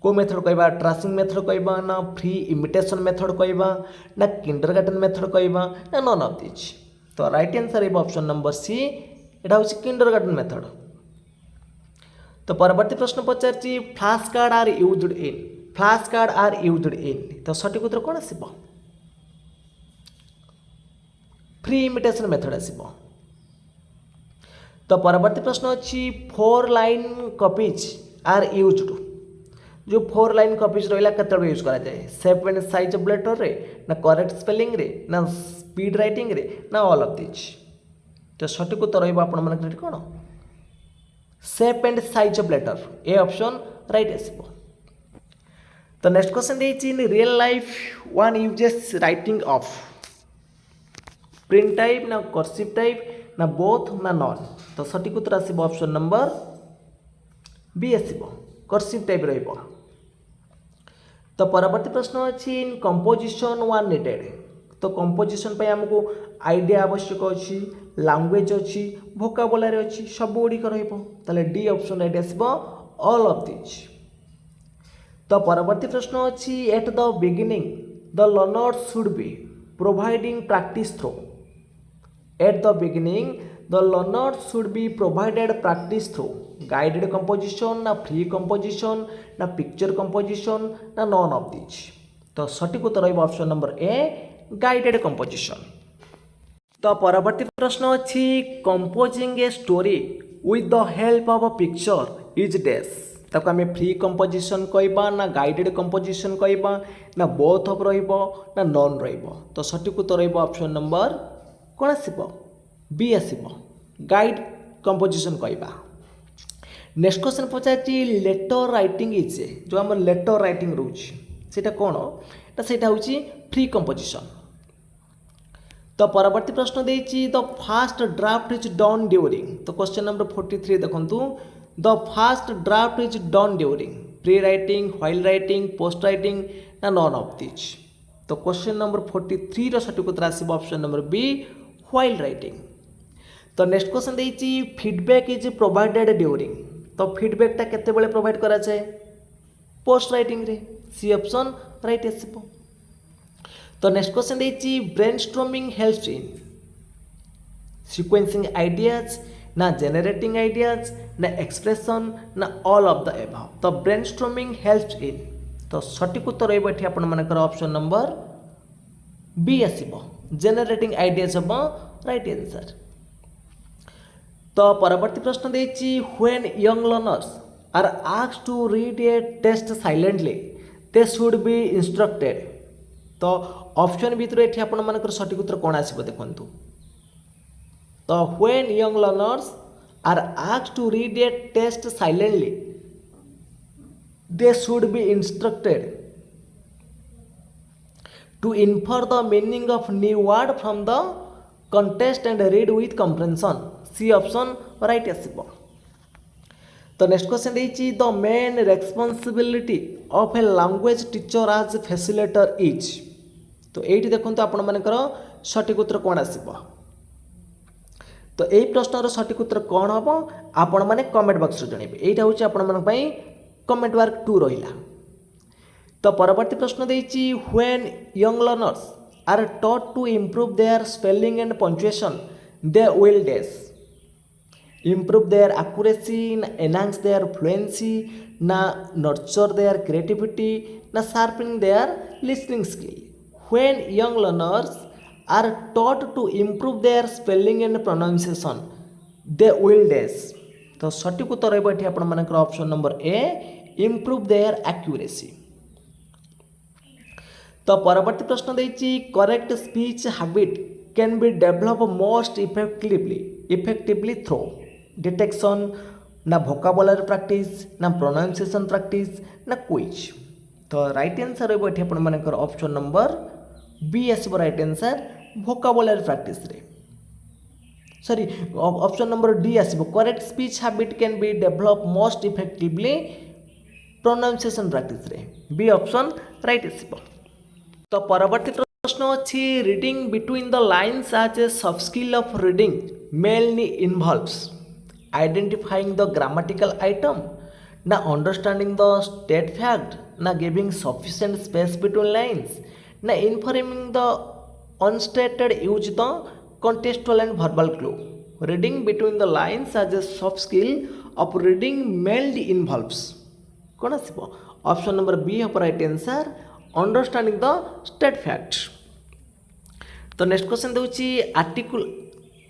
को मेथड कहवा ट्रेसिंग मेथड कहवा ना फ्री इमिटेशन मेथड कहवा ना किंडरगार्टन मेथड कहवा ना नॉन ऑफ दिज तो राइट आंसर है ऑप्शन नंबर सी, एटा होची किंडरगार्टन मेथड। तो परवर्ती प्रश्न पचारची flash card are used in, flash card are used in, तो सठिक उत्तर कौन आसीबो? फ्री इमिटेशन मेथड आसीबो। तो परवर्ती प्रश्न अच्छी 4 लाइन कॉपीज आर यूज्ड, जो 4 लाइन कॉपीज रहा केतबे यूज करा जाए? Shape and size of letter रे, ना करेक्ट स्पेलिंग रे, ना स्पीड राइटिंग रे, ना ऑल ऑफ दिस। तो सठिक उत्तर रहिबो आपण मानकर कोन? Shape and size of letter, A option right आसीबो। तो नेक्स्ट क्वेश्चन देछि in real life one uses writing of print type, ना कर्सिव टाइप, ना बोथ, ना नॉन। तो सठिक उत्तर आसीबो ऑप्शन नंबर बी आसीबो, कर्सिव टाइप रहिबो। तो परवर्ती प्रश्न अछि इन कंपोजिशन वन नीडेड, तो कंपोजिशन पे हमको आइडिया आवश्यक अछि, लैंग्वेज अछि, वोकाबुलरी अछि, सब गुडी रहिबो। ताले डी ऑप्शन राइट आसीबो ऑल ऑफ दिस। तो परवर्ती प्रश्न अछि at the beginning the learner should be providing practice through, at the beginning the learner should be provided practice through guided composition, ना free composition, ना picture composition, ना none of these। तो सठिक उत्तर रहिबो ऑप्शन नंबर ए गाइडेड कंपोजिशन। तो परवर्ती प्रश्न अछि composing a story with the help of a picture is dash, ताको आमे फ्री कंपोजिशन कहबा, ना गाइडेड कंपोजिशन कहबा, ना बोथ ऑफ रहिबो, ना नॉन रहिबो। तो सठिक उत्तर रहिबो ऑप्शन नंबर कौन आसीबो? बी आसीबो, गाइड कंपोजिशन कहबा। नेक्स्ट क्वेश्चन पचारची लेटर राइटिंग इज, जो हम लेटर राइटिंग रोच सेटा कोन? सेटा होची फ्री कंपोजिशन। तो परवर्ती प्रश्न देछि the first draft is done during, तो क्वेश्चन नंबर 43 देखंतु the first draft is done during pre writing, while writing, post writing, ना नॉन ऑफ दिस। तो क्वेश्चन नंबर 43 रो सठिक उत्तर आसीबो option number B while writing. तो नेक्स्ट क्वेश्चन देछि फीडबैक इज प्रोवाइडेड ड्यूरिंग, तो फीडबैक ता केते बेले प्रोवाइड करा जाए? पोस्ट राइटिंग रे, सी ऑप्शन राइट आसीबो। तो नेक्स्ट क्वेश्चन देछि brainstorming helps in sequencing ideas, ना जनरेटिंग आइडियाज, ना एक्सप्रेशन, ना ऑल ऑफ द एबव। तो ब्रेनस्टॉर्मिंग हेल्प्स इन, तो सठिक उत्तर रहिबो एठी आपण मानकर ऑप्शन नंबर बी आसीबो, जनरेटिंग आइडियाज हम राइट आंसर। तो परवर्ती प्रश्न देछि when young learners are asked to read a text silently they should be instructed. तो ऑप्शन भितर एठी आपण मानकर सठिक उत्तर कोन आसीबो देखंतु। तो when young learners are asked to read a text silently they should be instructed to infer the meaning of new word from the context and read with comprehension, C option right आसीबो। तो नेक्स्ट क्वेश्चन देछि the main responsibility of a language teacher as facilitator is, तो एठी देखंतु आपण मानकर सठिक उत्तर कोन आसीबो। तो एई प्रश्नर सठिक उत्तर कोन हबो आपण माने कमेंट बॉक्स रे जणेबे, एटा होची आपण मन पई कमेंट वर्क 2 रहिला। तो परवर्ती प्रश्न देछि when young learners are taught to improve their spelling and punctuation they will dash, improve their accuracy, ना एनहांस देयर फ्लुएंसी, ना नर्चर देयर क्रिएटिविटी, ना sharpening their listening skill. When young learners are taught to improve their spelling and pronunciation they will dash. तो सठिक उत्तर रहबो एठी आपण मानकर option number A improve their accuracy. तो परवर्ती प्रश्न देछि correct speech habit can be develop most effectively through detection, ना वोकाबुलरी प्रैक्टिस, ना प्रोनाउंसिएशन प्रैक्टिस, ना क्विज। तो राइट आंसर रहबो एठी आपण मानकर ऑप्शन नंबर बी आसीबो राइट आंसर वोकाबुलरी प्रैक्टिस रे, सॉरी ऑप्शन नंबर डी आसीबो correct speech habit can be develop most effectively pronunciation practice रे, बी ऑप्शन राइट आसीबो। तो परवर्ती प्रश्न अच्छी reading between the lines as a sub skill of reading mainly involves identifying the grammatical item, ना अंडरस्टैंडिंग द स्टेट फैक्ट, ना giving sufficient space between lines, ना informing the unstated use the contextual and verbal clue. Reading between the lines as a soft skill of reading mainly involves. कौन आसब ऑप्शन नंबर बी हम right answer understanding the state fact. तो नेक्स्ट क्वेश्चन दूसरी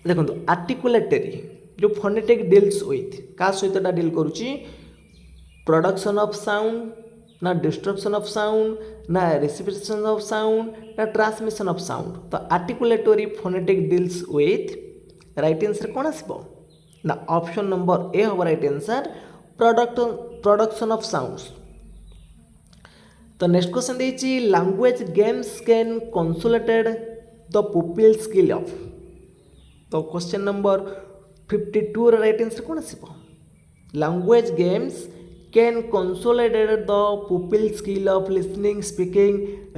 देखो आर्टिकुलेटरी जो फोनेटिक डील्स विथ क्या सहित डील करुच्ची प्रोडक्शन ऑफ साउंड ना डिस्ट्रक्शन ऑफ साउंड ना रिसिप्शन ऑफ साउंड ना ट्रांसमिशन ऑफ साउंड। तो articulatory phonetic deals with right answer कौन आसब ना ऑप्शन नंबर ए हम right answer production of sounds. तो नेक्स्ट क्वेश्चन देछि language games can consolidate the pupil skill of. तो क्वेश्चन नंबर 52 राइट आंसर कौन आसब language games can consolidate the pupil skill of listening speaking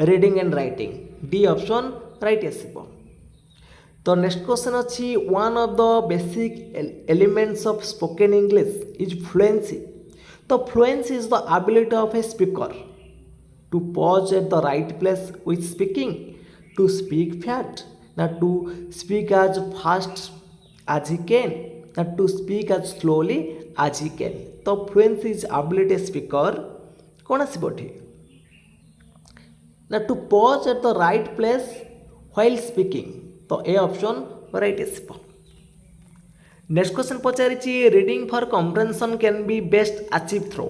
reading and writing D option right आसब। तो नेक्स्ट क्वेश्चन अच्छी one of the basic elements of spoken English is fluency. तो fluency is the ability of a speaker to pause at the right place with speaking to speak fast ना to speak as fast as he can ना to speak as slowly as he can. तो फ्लुएंसी इज एबिलिटी स्पीकर कौन आसब ना to pause at the right place while speaking. तो ए ऑप्शन राइट आसब। नेक्स्ट क्वेश्चन पचारि reading for comprehension can be best achieve through.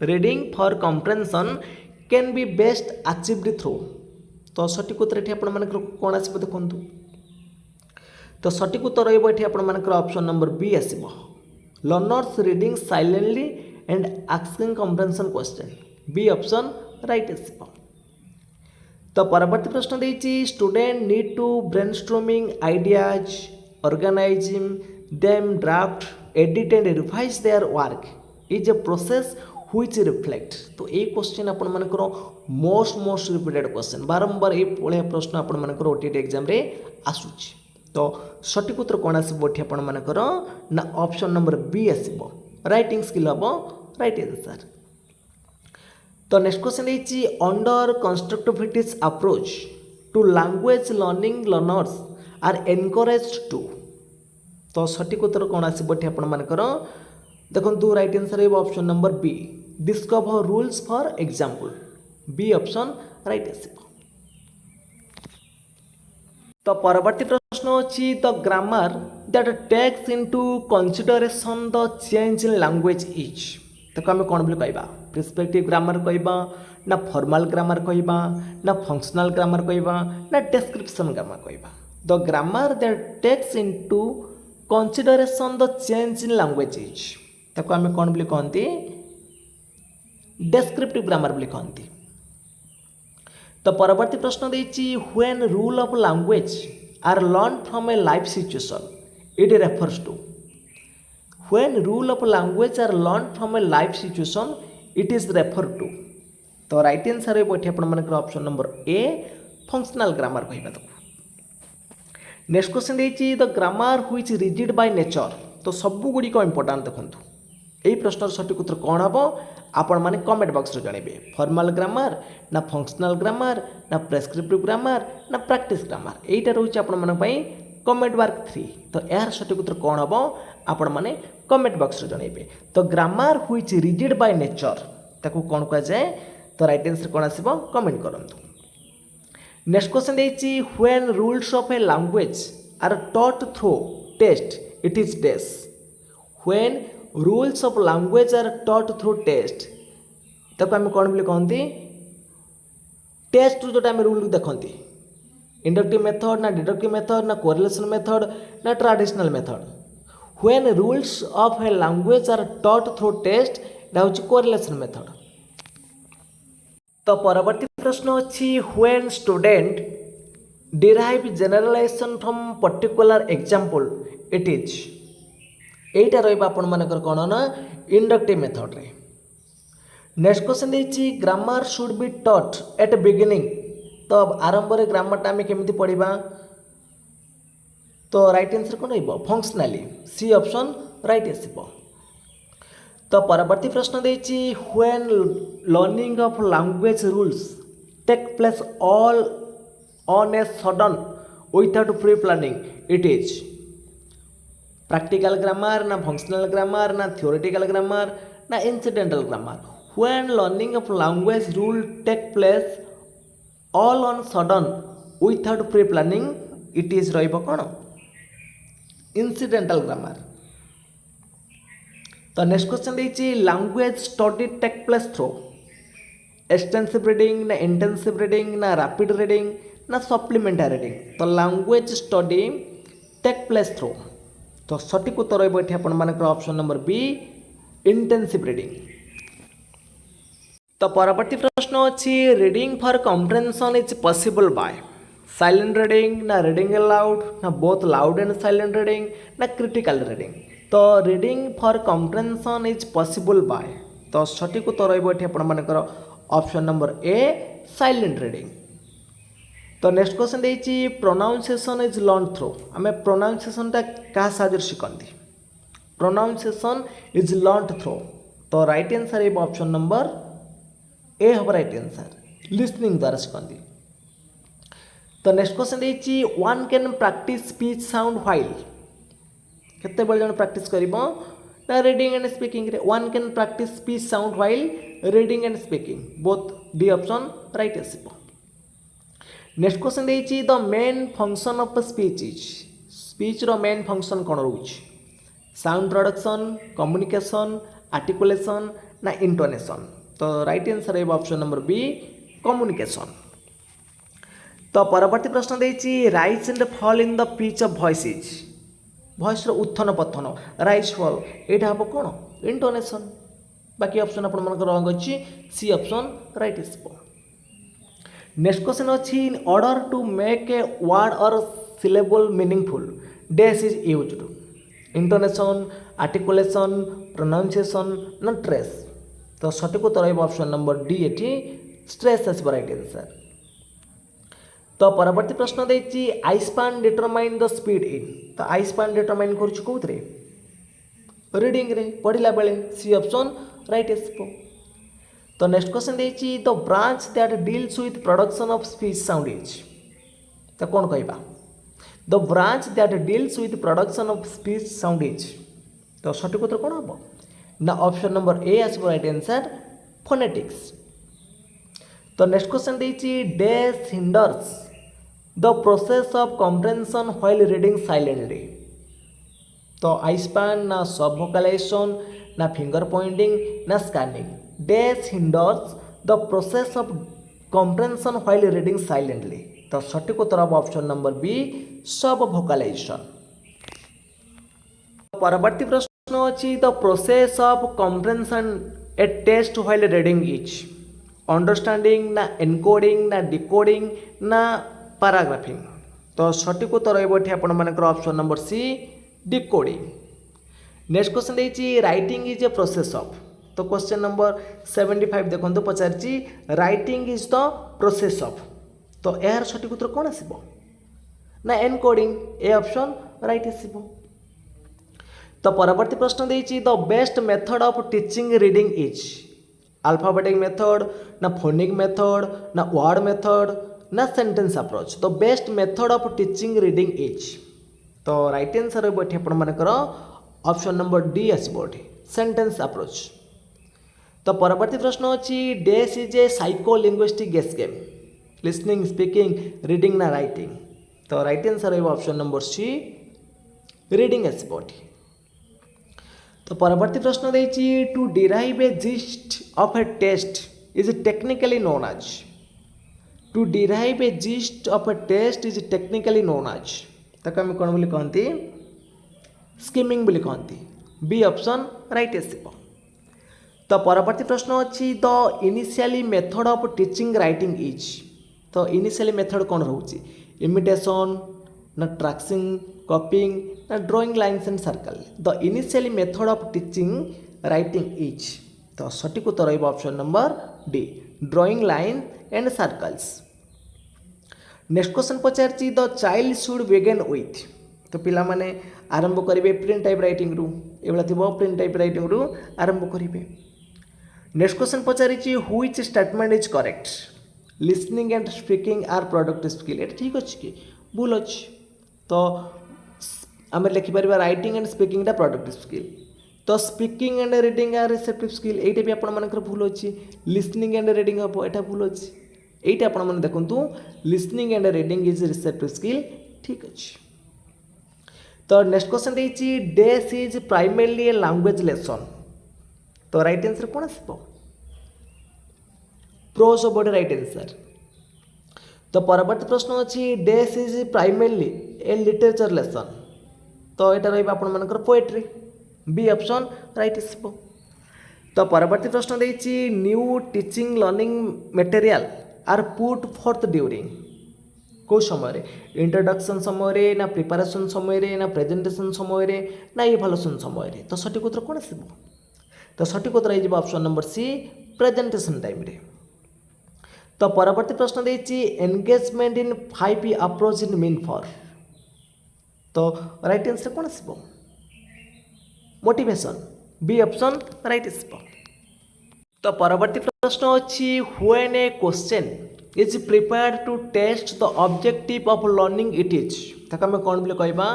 Reading for comprehension can be best achieved through. तो सठिक उत्तर ये आप कौन आसब देखु। तो सठिक उत्तर रही ऑप्शन नंबर बी आसब learners reading silently and asking comprehension question B option right आसब। तो परवर्ती प्रश्न देछि student need to brainstorming ideas organizing them draft edit and revise their work is a process which reflect. तो ये क्वेश्चन आपंकर मोस्ट रिपीटेड क्वेश्चन बारंबार ये भाया प्रश्न आपंकर ओटीटी एग्जाम रे आसूची। तो सठिक उत्तर कौन आसब आपर ना ऑप्शन नंबर बी आसब राइटिंग स्किल हम राइट आंसर। तो नेक्स्ट क्वेश्चन देछि under constructivist approach to language learning learners are encouraged to. तो सठिक उत्तर कौन आसब आपर देखो right answer option number B discover rules for example B option right आसब। तो परवर्ती प्रश्न अच्छी the grammar that takes into consideration the change in language is. तो आम कौन बोली कहवा प्रिस्पेक्टिव ग्रामर कहवा ना फॉर्मल ग्रामर कहवा ना फंक्शनल ग्रामर कहवा ना डिस्क्रिप्शन ग्रामर कहवा। The grammar that takes into consideration the change in language is ताको आम कौन बोली कहती डेस्क्रिप्टिव ग्रामर बोली कहती। तो परवर्ती प्रश्न देछि when rule of language are learn from a life situation it refers to. When rule of language are learn from a life situation it is refer to. तो राइट आंसर है option number A functional grammar कहवा। नेक्स्ट क्वेश्चन देछि the grammar which rigid by nature. तो सबू गुड़िक इंपोर्टाट देखो यही प्रश्न सठिक उत्तर कौन हम आपण मैंने कमेंट बॉक्स रे जानबे फॉर्मल ग्रामर ना फंक्शनल ग्रामर ना प्रेस्क्रिप्टिव ग्रामर ना प्रैक्टिस ग्रामर यहीटा रोचे आपण कमेंट वर्क 3। तो यार सठिक उत्तर कौन हम आपण मैंने कमेंट बॉक्स रे जानबे। तो grammar which rigid by nature ताको कौन कह जाए। तो राइट आंसर कौन आसीबो कमेंट करंतु। नेक्स्ट क्वेश्चन देछि when rules of a language are taught through test it is dash. When rules of language are taught through test ताको आम कौन बोली कहती टेस्ट जो रूल देखती इंडक्टिव मेथड ना डिडक्टिव मेथड ना कोरिलेशन मेथड ना traditional method. When rules of a language are taught through test हूँ कोरिलेशन मेथड। तो परवर्ती प्रश्न अच्छी when student derive generalization from particular example it is एटा रहा आपर कौन ना इंडक्टिव मेथड रे। नेक्स्ट क्वेश्चन देछि grammar should be taught at beginning. तो आरंभ में ग्रामर आम केमी पढ़ा। तो राइट आंसर कौन रही फंक्शनली सी ऑप्शन राइट आसब। तो परवर्ती प्रश्न देछि when learning of language rules take place all on a sudden without pre planning it is practical grammar na functional grammar na theoretical grammar na incidental grammar. When learning of language rule take place all on sudden without pre planning it is ରହିବ କ'ଣ incidental grammar. तो नेक्स्ट क्वेश्चन ଦେଇଛି language study take place through extensive reading ना intensive reading ना rapid reading ना supplementary reading. तो language study take place through तो सठिक उत्तर रहिब एठी आपण मानकर option number B intensive reading. तो परवर्ती प्रश्न अछि reading for comprehension is possible by silent reading ना रीडिंग अलाउड ना both loud and silent reading ना क्रिटिकल रीडिंग. तो reading for comprehension is possible by तो सठिक उत्तर रहिब एठी आपण मानकर option number A silent reading. तो नेक्स्ट क्वेश्चन देछि प्रोनाउंसिएशन इज लर्न थ्रू आम प्रोनाउंसिएशन टा क्या साहाଯ୍ୟ शिखती प्रोनाउंसिएशन इज लर्न थ्रू. तो राइट आंसर है ऑप्शन नंबर ए हम राइट आंसर लिसनिंग द्वारा शिखती. तो नेक्स्ट क्वेश्चन देछि one can practice speech sound while केते बेल जन प्रैक्टिस करिवो ना रीडिंग एंड स्पीकिंग रे one can practice speech sound while reading and speaking both D option right आसीबो. नेक्स्ट क्वेश्चन देछि the main function of speech is speech रो मेन फंक्शन कोन रहउछि साउंड प्रोडक्शन कम्युनिकेशन आर्टिकुलेशन ना इंटोनेशन. तो राइट आंसर है ऑप्शन नंबर बी कम्युनिकेशन. तो परवर्ती प्रश्न देछि rise and fall in the pitch of voices voice रो उत्थन पतन राइज फॉल एटा हबो कोन इंटोनेशन. बाकी ऑप्शन आपण मन रंग अछि सी ऑप्शन राइट आसीबो. नेक्स्ट क्वेश्चन अच्छी in order to make a word और syllable meaningful dash is used intonation articulation pronunciation ना ट्रेस. तो सठिक उत्तर है ऑप्शन नंबर डी एटी स्ट्रेस आस राइट आंसर. तो परवर्ती प्रश्न देछि eye span determine the speed in तो आई स्पैन डिटरमाइन करूछु कोथरे रीडिंग रे पढ़िला बेले सी ऑप्शन राइट आसीबो. तो नेक्स्ट क्वेश्चन देछि the branch that deals with production of speech sound is तो कौन कहबा the branch that deals with production of speech sound is. तो सठिक उत्तर कौन हम ना ऑप्शन नंबर ए आसब राइट आंसर फोनेटिक्स. तो नेक्स्ट क्वेश्चन देछि dash hinders the process of comprehension while reading silently. तो आई स्पैन ना सब वोकलाइजेशन ना फिंगर पॉइंटिंग ना scanning dash hinders the process of comprehension while reading silently. तो सठिक उत्तर हम option number B subvocalization. परवर्ती प्रश्न अछि the process of comprehension a test while reading is understanding ना एनकोडिंग ना डिकोडिंग ना पैराग्राफिंग. तो सठिक उत्तर रहइबो एठी आपण मानकर option number C decoding. Next question देछि writing is a process of तो क्वेश्चन नंबर 75 देखो पचारि writing is the process of. तो यार सठिक उत्तर कौन आसीबो ना एनकोडिंग ए ऑप्शन राइट आसीबो. तो परवर्ती प्रश्न देछि the best method of teaching reading is alphabetic method ना फोनिक मेथड ना वर्ड मेथड ना सेंटेंस अप्रोच. तो best method of teaching reading is. तो राइट आंसर है बैठे आपण मानकर ऑप्शन नंबर डी आसीबो सेंटेंस अप्रोच. तो परवर्ती प्रश्न अच्छी dash is a psycholinguistic guess game listening speaking reading ना राइटिंग. तो राइट आंसर है ऑप्शन नंबर सी रीडिंग आसीबो. तो परवर्ती प्रश्न देछि to derive a gist of a test is technically known as to derive a gist of a test is technically known as. ताको हम कोन बोली कहंती स्किमिंग बोली कहंती बी ऑप्शन राइट आसीबो. तो परवर्ती प्रश्न अच्छी the initially method of teaching writing is. तो इनिशियली मेथड कौन रोचे इमिटेशन ना ट्रैक्सिंग कॉपिंग ना drawing lines and circle. The initially method of teaching writing is. तो सठिक उत्तर रहिबो option number D drawing line and circles. Next question पचारछि the child should begin with. तो पिला माने आरंभ करिवे प्रिंट टाइप राइटिंग रु एबला थिबो प्रिंट टाइप राइटिंग रु आरंभ करिवे. नेक्स्ट क्वेश्चन पचारि which statement is correct listening and speaking are productive skill. ये ठीक अच्छे कि भूल अच्छी। तो आम लिखिपर राइटिंग एंड स्पीकिंग टा प्रोडक्टिव स्किल। तो speaking and reading are receptive skill ये भी आपर भूल अच्छी। लिसनिंग एंड रीडिंग हम यहाँ भूल अच्छी। ये आपने देखूँ listening and reading is receptive skill ठीक अच्छे। तो नेक्स्ट क्वेश्चन देखिए dash is primarily a language lesson. तो राइट आंसर कौन आसो प्रोज ओवर राइट आंसर। तो परवर्ती प्रश्न अच्छी dash is primarily a literature lesson. तो यहाँ रहा आपर पोएट्री बी ऑप्शन राइट आसो। तो परवर्ती प्रश्न देखिए new teaching learning material are put forth during कौ समय इंट्रोडक्शन समय ना प्रिपरेशन समय ना प्रेजेंटेशन समय ना इवैल्यूएशन समय। तो सठिक उत्तर कौन आसो। तो सठिक उत्तर हो option number C presentation time रे। तो परवर्ती प्रश्न देखिए engagement in 5 approach in mean for. तो राइट आंसर कौन आसो मोटिवेशन बी ऑप्शन राइट आसो। तो परवर्ती प्रश्न अच्छी when a question is prepared to test the objective of learning it is. ताको आम कौन बोले कहबा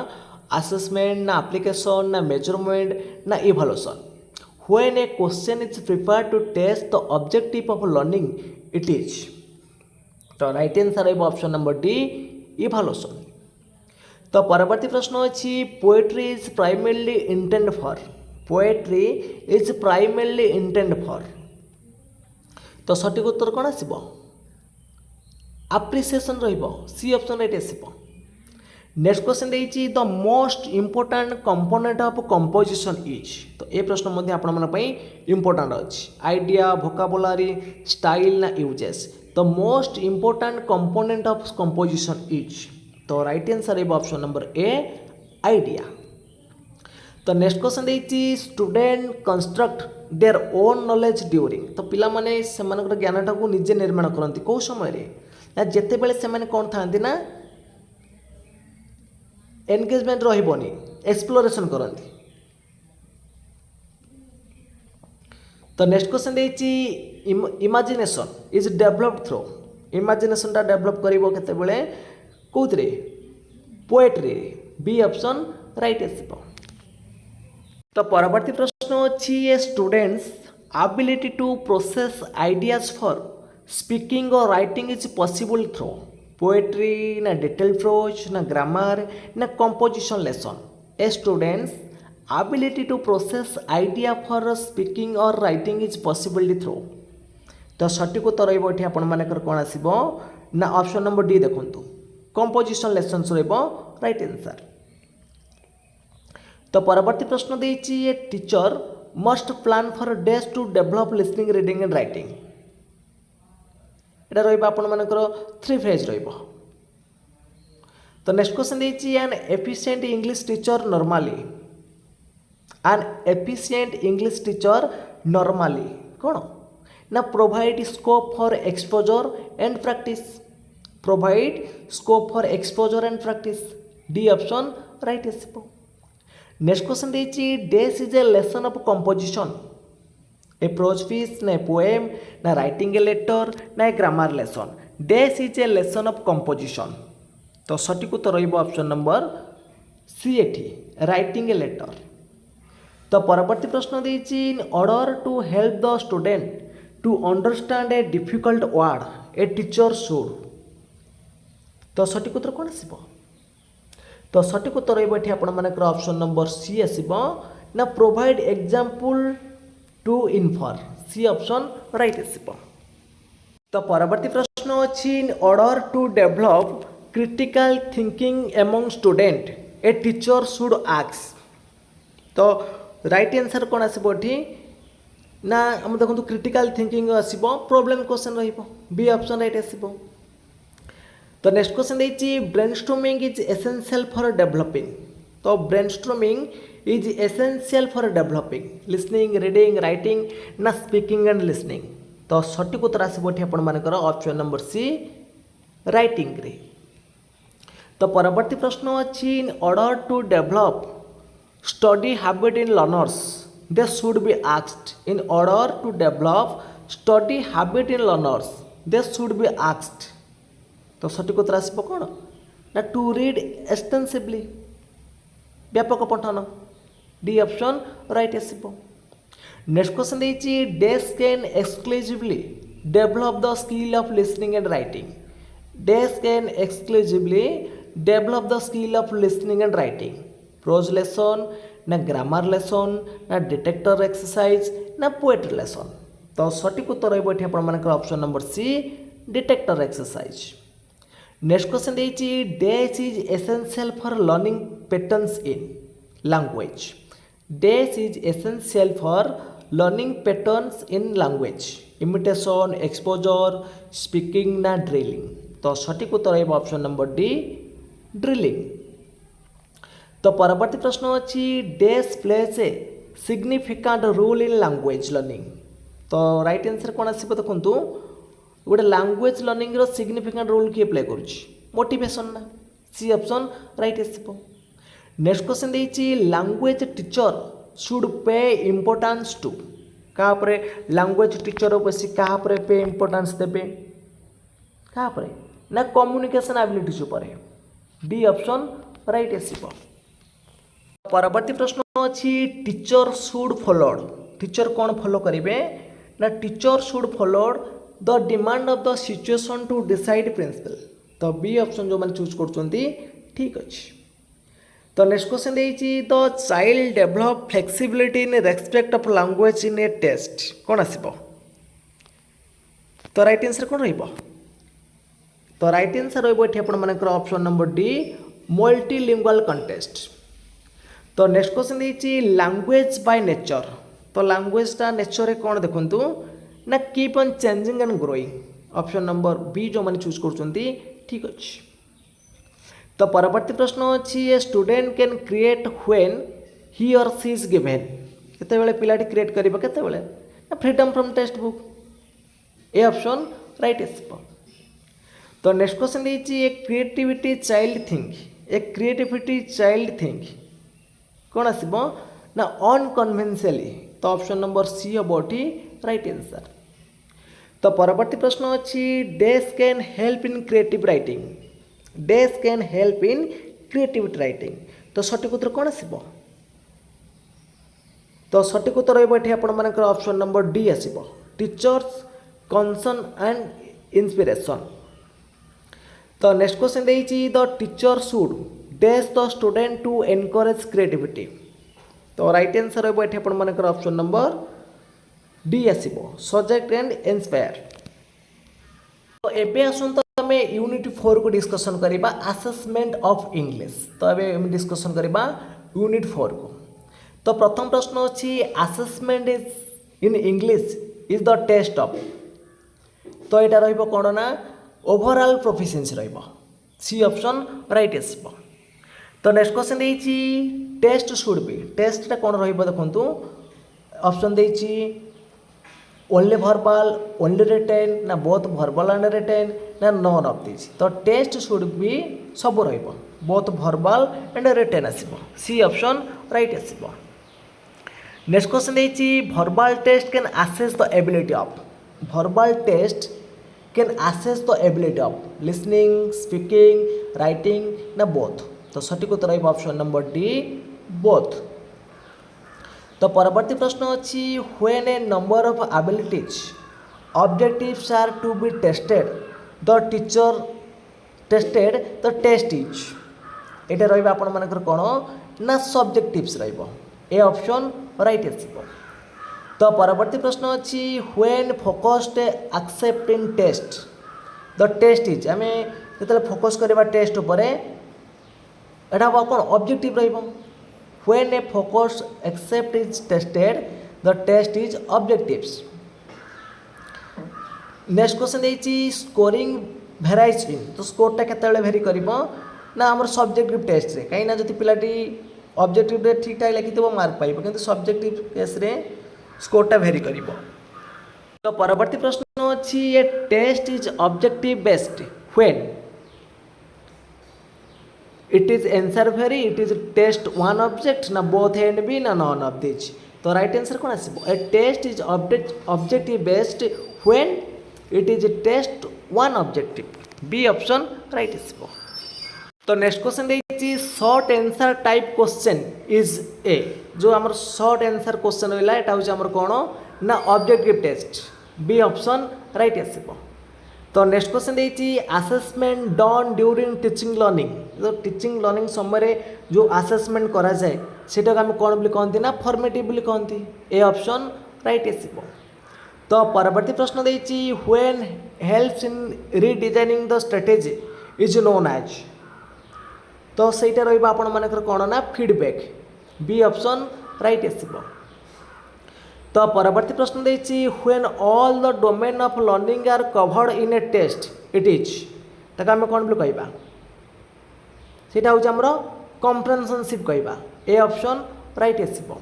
असेसमेंट ना एप्लिकेशन ना मेजरमेंट ना evaluation. When a question is prepared to test the objective of learning it is. तो राइट आंसर है ऑप्शन नंबर डी इवैल्यूएशन। तो परवर्ती प्रश्न अच्छी poetry is primarily intend for. Poetry is primarily intend for. तो सठिक उत्तर कौन आसो एप्रिसिएशन सी ऑप्शन राइट आसो। नेक्स्ट क्वेश्चन देखिए the most important component of composition is. तो ये प्रश्न मध्य आपण इंपोर्टेंट अच्छी आइडिया वोकाबुलरी स्टाइल ना uses. The most important component of composition is. तो राइट आंसर है ऑप्शन नंबर ए आइडिया। तो नेक्स्ट क्वेश्चन देखिए student construct their own knowledge during. तो पिला माने सेमानकर ज्ञानटा को निजे निर्माण करती कौ समय जिते बेले से कौन था ना एंगेजमेंट रही एक्सप्लोरेशन करती। तो नेक्स्ट क्वेश्चन देखिए imagination is developed through. Imagination टा डेभलप करते कौन पोएट्री बी ऑप्शन राइट आसो। तो परवर्ती प्रश्न अच्छी a student's ability to process ideas for speaking और writing is possible through poetry ना डिटेल प्रोज ना ग्रामर ना composition lesson. A student's ability to process idea for speaking और राइटिंग इज पॉसिबल थ्रू। तो सठिक उत्तर रही आपर कौन आसो ना ऑप्शन नंबर डी देखूँ कंपोजिशन लेसन राइट आंसर। तो परवर्ती प्रश्न देखिए a teacher must plan for days to develop listening reading and writing. यहाँ रहा आपर 3 फेज रही। तो नेक्स्ट क्वेश्चन देखिए an efficient English teacher normally. An efficient English teacher normally कौन ना provide scope for exposure and practice. Provide scope for exposure and practice D option right आसो। नेक्स्ट क्वेश्चन देखिए dash is a lesson of composition. A prose piece ना ए पोएम ना राइटिंग ए लेटर ना a grammar lesson. Dash is a lesson of composition. तो सठिक उत्तर रही ऑप्शन नंबर सी एटी राइटिंग ए लेटर। तो परवर्ती प्रश्न देखिए in order to help the student to understand a difficult word a teacher should. तो सठिक उत्तर कौन आसो। तो सठिक उत्तर रही आपर ऑप्शन नंबर सी आसो ना provide example to infer C option right आसो। तो परवर्ती प्रश्न अच्छी in order to develop critical thinking among student a teacher should ask. तो राइट आंसर कौन आसो ना हम देखो क्रिटिकल थिंकिंग आसो problem question B option right आसो। तो नेक्स्ट क्वेश्चन देखिए brainstorming is essential for developing. तो brainstorming is essential for developing listening reading writing ना स्पीकिंग एंड लिसनिंग। तो सठिक उत्तर आसो आपर ऑप्शन नंबर सी राइटिंग रे। तो परवर्ती प्रश्न अच्छी in order to develop study habit in learners they should be asked. In order to develop study habit in learners they should be asked. तो सठिक उत्तर आसो कौन ना टू रीड एक्सटेंसिवली व्यापक पठन डी ऑप्शन राइट आसीबो नेक्स्ट क्वेश्चन देछि dash can exclusively develop the skill of listening and writing dash can exclusively develop the skill of listening and writing prose lesson ना ग्रामर लेसन ना डिटेक्टर एक्सरसाइज ना पोएट्री लेसन तो सठिक उत्तर रहिबो एठी आपण मानकर option number C dictation exercise next question देछि dash is essential for learning patterns in language dash is essential for learning patterns in language imitation exposure speaking ना ड्रिलिंग तो सठिक उत्तर रहिबो ऑप्शन नंबर डी ड्रिलिंग तो परवर्ती प्रश्न अच्छी dash place a significant role in language learning तो राइट आंसर कौन आसो देखु गोटे लैंग्वेज लर्निंग सिग्निफिकेंट रोल किए प्ले कर मोटिवेशन ना सी ऑप्शन राइट आसो नेक्स्ट क्वेश्चन देछि language teacher should pay importance to क्या लैंग्वेज टीचर बस क्या पे इम्पोर्टेंस देवे क्या ना कम्युनिकेशन एबिलिटीज उपर डी ऑप्शन राइट आसो परवर्ती प्रश्न अच्छी टीचर शुड फॉलोड टीचर कौन फॉलो करेंगे ना teacher should followed the demand of the situation to decide principle तो बी ऑप्शन जो मैंने चूज कर ठीक अच्छे तो नेक्स्ट क्वेश्चन देछि the child develop flexibility in respect of language in a test कौन आसो तो राइट आंसर कौन रहिबो तो राइट आंसर रहिबो एठी आपण मानकर option number D multilingual contest तो नेक्स्ट क्वेश्चन देछि लैंग्वेज बाय नेचर तो लैंग्वेजटा नेचर कौन देखु ना keep on changing and growing option number B जो मैंने चूज कर ठीक अच्छे तो परवर्ती प्रश्न अच्छी a student can create when he और सी इज गिवेन केते पिलाटी क्रिएट करिबा केते ना freedom from text book A option right आसो तो नेक्स्ट क्वेश्चन देछि ए क्रिएटिविटी चाइल्ड थिंक ए क्रिएटिविटी चाइल्ड थिंक कौन आसो ना अनकन्वेन्शनली तो ऑप्शन नंबर सी हम राइट आंसर तो परवर्ती प्रश्न अच्छी dash can help in creative writing dash can help in creativity writing तो सठिक उत्तर कौन आसो तो सठिक उत्तर रही आपण मानकर ऑप्शन नंबर डी आसो टीचर्स कंसर्न एंड इंस्पिरेशन तो नेक्स्ट क्वेश्चन देछि the teacher should dash the student to encourage creativity तो राइट आंसर रही आपण मानकर ऑप्शन नंबर डी आसो सजेक्ट एंड इंस्पायर तो एबे आसंत आमे यूनिट 4 को डिस्कशन करिबा असेसमेंट ऑफ इंग्लिश तो एबे हम डिस्कशन करिबा यूनिट 4 को तो प्रथम प्रश्न अछि assessment is in English is the test of तो एटा रहिबो कोन ना ओवरऑल प्रोफिशिएंसी रहिबो सी ऑप्शन राइट आसो तो नेक्स्ट क्वेश्चन देछि टेस्ट शुड बी टेस्टटा कोन रहिबो देखंतु ऑप्शन देछि ओनली वर्बल ओनली रिटेन ना बोथ वर्बल एंड रिटेन ना नॉन ऑफ दिस तो टेस्ट शुड बी सब रहिबो बोथ वर्बल एंड रिटेन आसीबो सी ऑप्शन राइट आसीबो नेक्स्ट क्वेश्चन देछि verbal test can assess the ability of verbal test can assess the ability of listening speaking writing ना बोथ तो सठिक उत्तर रहिबो ऑप्शन नंबर डी बोथ तो परवर्ती प्रश्न अच्छी when a number of abilities objectives are to be tested the teacher tested the test is एटा रहिबा आपण मानकर कोन ना सब्जेक्टिव्स रहिबो ए ऑप्शन राइट आसीबो तो परवर्ती प्रश्न अच्छी when focused excepting test the test is आमे जेतले फोकस करबा टेस्ट उपरे एटा कोन ऑब्जेक्टिव रहिबो when a focus accept is tested the test is objectives next question देछि स्कोरिंग varies in तो स्कोर टा केतेले वेरी करबो ना हमर सब्जेक्टिव टेस्ट रे काई ना जति पिलाटी ऑब्जेक्टिव रे ठीक ठाक लिखितबो मार्क पाइबो किंतु सब्जेक्टिव केस रे स्कोर टा वेरी करबो तो परवर्ती प्रश्न अछि a test is objective based when it is answer vary it is test one object na both A and B na none of these तो राइट आंसर कौन आसो a test is objective based when it is test one objective B option right आसो तो नेक्स्ट क्वेश्चन देखिए short answer type question is a जो आमर शॉर्ट आंसर क्वेश्चन रहा है हूँ आमर कौन ना objective test B option right आसो। तो नेक्स्ट क्वेश्चन देखिए assessment done during teaching learning जो टीचिंग लर्निंग समय जो असेसमेंट करा जाए सेटा आम कौन बोली कहती ना फॉर्मेटिव बोली कहती ए ऑप्शन राइट आसो। तो परवर्ती प्रश्न देखिए when helps in redesigning the strategy is known as तो सहीटा रहा आपण मानकर कौन ना फीडबैक बी ऑप्शन राइट आसो। तो परवर्ती प्रश्न देखिए when all the domain of learning are covered in a test it is ताको आम कौन बोली कहवा सेटा हूँ आमर कम्प्रेहेंसिव कहवा ए ऑप्शन राइट आसो।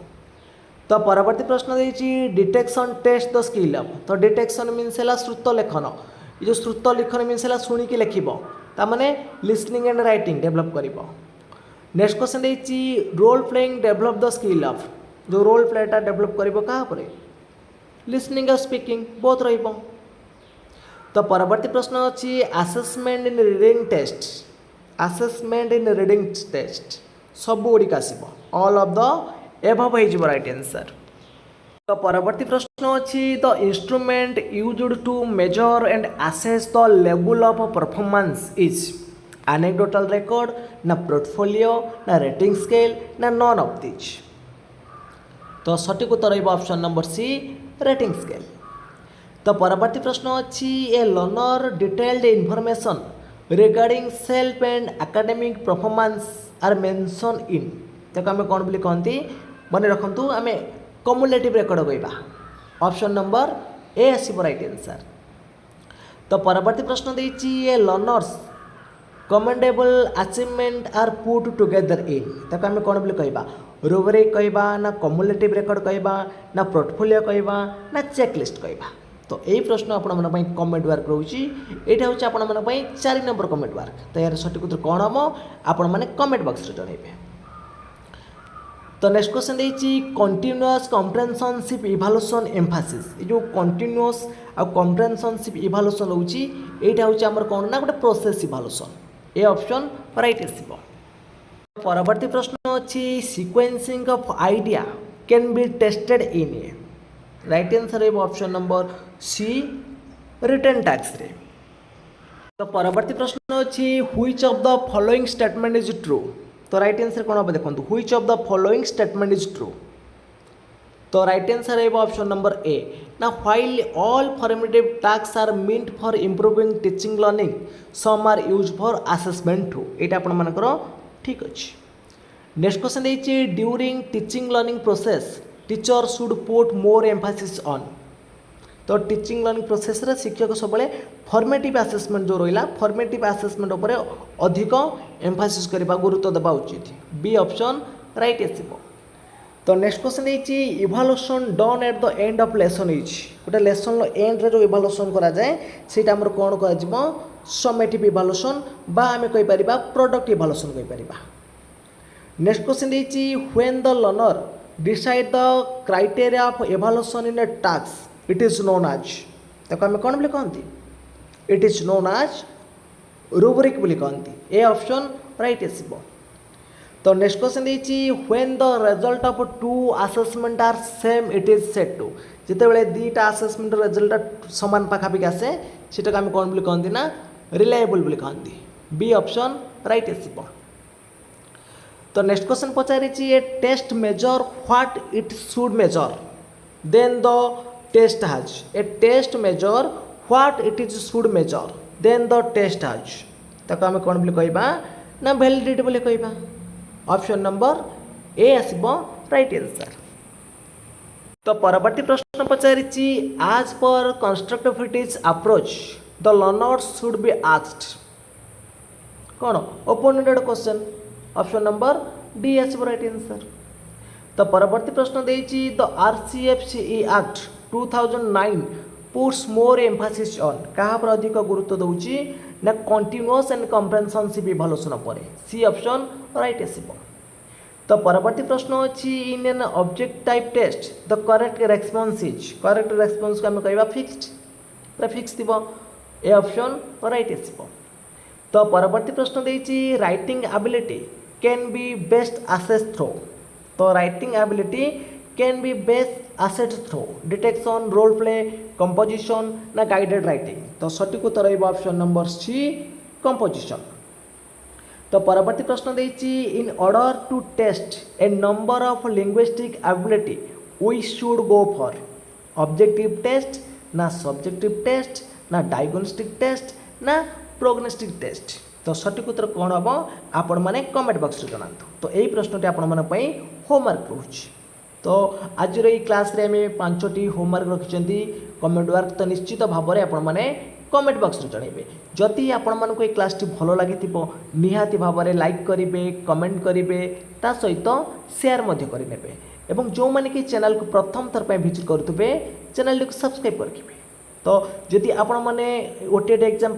तो परवर्ती प्रश्न देखिए detection test the skill of तो डिटेक्शन मीन्स है श्रुत लेखन ये जो श्रुत लेखन मीन्स है शुणिकी लिखब ताने लिसनिंग एंड राइटिंग डेभलप कर। नेक्स्ट क्वेश्चन देखिए role playing develop the skill of जो रोल प्लेटा डेभलप कर क्या लिसनिंग और स्पीकिंग बोथ रही। तो परवर्ती प्रश्न अच्छी assessment in reading test assessment in reading test सब गुड़िक आसो ऑल ऑफ द एभव हो राइट आंसर। तो परवर्ती प्रश्न अच्छी the instrument used to measure and assess the level of performance is anecdotal record ना पोर्टफोलियो ना रेटिंग स्केल ना नॉन ऑफ दिस। तो सठिक उत्तर रहा option number C rating scale. तो परवर्ती प्रश्न अच्छी a learner detailed information regarding self and academic performance are mention in ताको आम कौन बोली कहती मन रखु आम कम्युलेटिव रेकर्ड कहवा ऑप्शन नंबर ए आसो राइट आंसर। तो परवर्ती प्रश्न देखिए a learners commendable achievement are put together in ताको आम कौन बोली कहवा रूब्रिक कहवा ना कम्युलेटिव रेकर्ड कहवा ना पोर्टफोलियो कहवा ना चेकलिस्ट कहवा। तो यही प्रश्न आपण कमेंट वर्क रोचे यहाँ हूँ आपण 4 नंबर कमेंट वर्क। तो यार सठिक उत्तर कौन हम आपण मैंने कमेंट बॉक्स में जनइबे। तो नेक्स्ट क्वेश्चन देखिए कंटिन्यूअस कम्प्रेहेंसिव इवैल्यूएशन एम्फासिस ये जो कंटिन्यूअस आ कम्प्रेहेंसिव इवैल्यूएशन होची एटा होची हमर कोन ना गोटे process evaluation A option right आसीबो। परवर्ती प्रश्न अछि sequencing of idea can be tested in a right answer है option number C written tasks रे। तो परवर्ती प्रश्न अछि which of the following statement is true तो राइट आंसर कौन हम देखो which of the following statement is true. तो राइट आंसर है ऑप्शन नंबर ए ना while all formative task are meant for improving teaching learning some are use for assessment to एटा आपण मानकर ठीक अच्छे। नेक्स्ट क्वेश्चन देखिए during teaching learning process teacher should put more emphasis on तो टीचिंग लर्निंग प्रोसेस रे शिक्षक सब फॉर्मेटिव असेसमेंट जो रहा फॉर्मेटिव असेसमेंट उपर अधिक एम्फासिस करने गुरुत्व देवा उचित बी ऑप्शन राइट आसो। तो नेक्स्ट क्वेश्चन देखिए evaluation done at the end of lesson is गोटे लेसन एंड रे जो इवैल्यूएशन करा जाए सेटा हमर कोन करा समेटिव इवैल्यूएशन बा आमे कहि परिबा प्रोडक्ट इवैल्यूएशन कहि परिबा। नेक्स्ट क्वेश्चन देखिए when the learner decide the criteria of evaluation in a task it is known as ताको आमे कोन बोली कहंती it is known as rubric बोली कहती ए ऑप्शन राइट आसो। तो नेक्स्ट क्वेश्चन देखिए when the result of 2 assessment are same it is said to जिते बड़े दुईटा असेसमेंट रिजल्ट समान पाखापाखि आसे सेटा आम कौन बोली कहती ना रिलायबल बोली कहती बी ऑप्शन राइट आसो। तो नेक्स्ट क्वेश्चन पचारि a test measure what it should measure then the test has a test measure what it is should measure then the test has ताको आम कौन बोली कहबा ना वैलिडिटी बोली कहबा ऑप्शन नंबर ए आसो राइट आंसर। तो परवर्ती प्रश्न पचारि as per constructivist approach the learners should be asked कौन open ended question option number D आसो राइट आंसर। तो परवर्ती प्रश्न देछि the RCFCE act 2009 puts more emphasis on कहाँ पर अधिक गुरुत्व दौची ना कंटिन्यूअस एंड कम्प्रेहेंसिव इवैल्यूएशन पर सी ऑप्शन राइट आसो। तो परवर्ती प्रश्न अच्छी in an object type test the correct response is correct response को आम कहवा फिक्स्ड पूरा फिक्स थी ए ऑप्शन राइट आसो। तो परवर्ती प्रश्न देती writing ability can be best assess through. तो writing ability can be best assessed through dictation role play composition ना गाइडेड राइटिंग। तो सठिक उत्तर रही ऑप्शन नंबर सी कंपोजिशन। तो परवर्ती प्रश्न देती in order to test a number of linguistic ability we should go for objective test ना सब्जेक्टिव टेस्ट ना डायग्नोस्टिक टेस्ट ना प्रोग्नोस्टिक टेस्ट। तो सठिक उत्तर कौन हम आपण मैंने कमेंट बॉक्स रे जनातु। तो यही प्रश्नटी आपण मन पई होमवर्क रोच। तो आज ये क्लास रे आम 5टी होमवर्क रखिंट कमेंट वर्क तो निश्चित भाव में आपण मैंने कमेंट बॉक्स रे जनइबे। जदि आपण मानक ये क्लास टी भल लगी निहाती भाव में लाइक करेंगे कमेंट करेंगे ता सहित शेयर मध्य करेंगे एवं जो मैंने कि चैनल को प्रथम थर पर विजिट करुवे चैनल को सब्सक्राइब करेंगे। तो जदि आपण मैंने ओटीईटी एग्जाम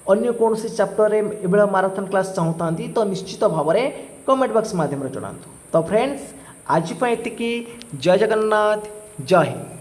अन्य कौन से चैप्टर में माराथन क्लास चाहता तो निश्चित भाव में कमेंट बॉक्स माध्यम जनातु। तो फ्रेंड्स आज एतिकी जय जगन्नाथ जय हिंद।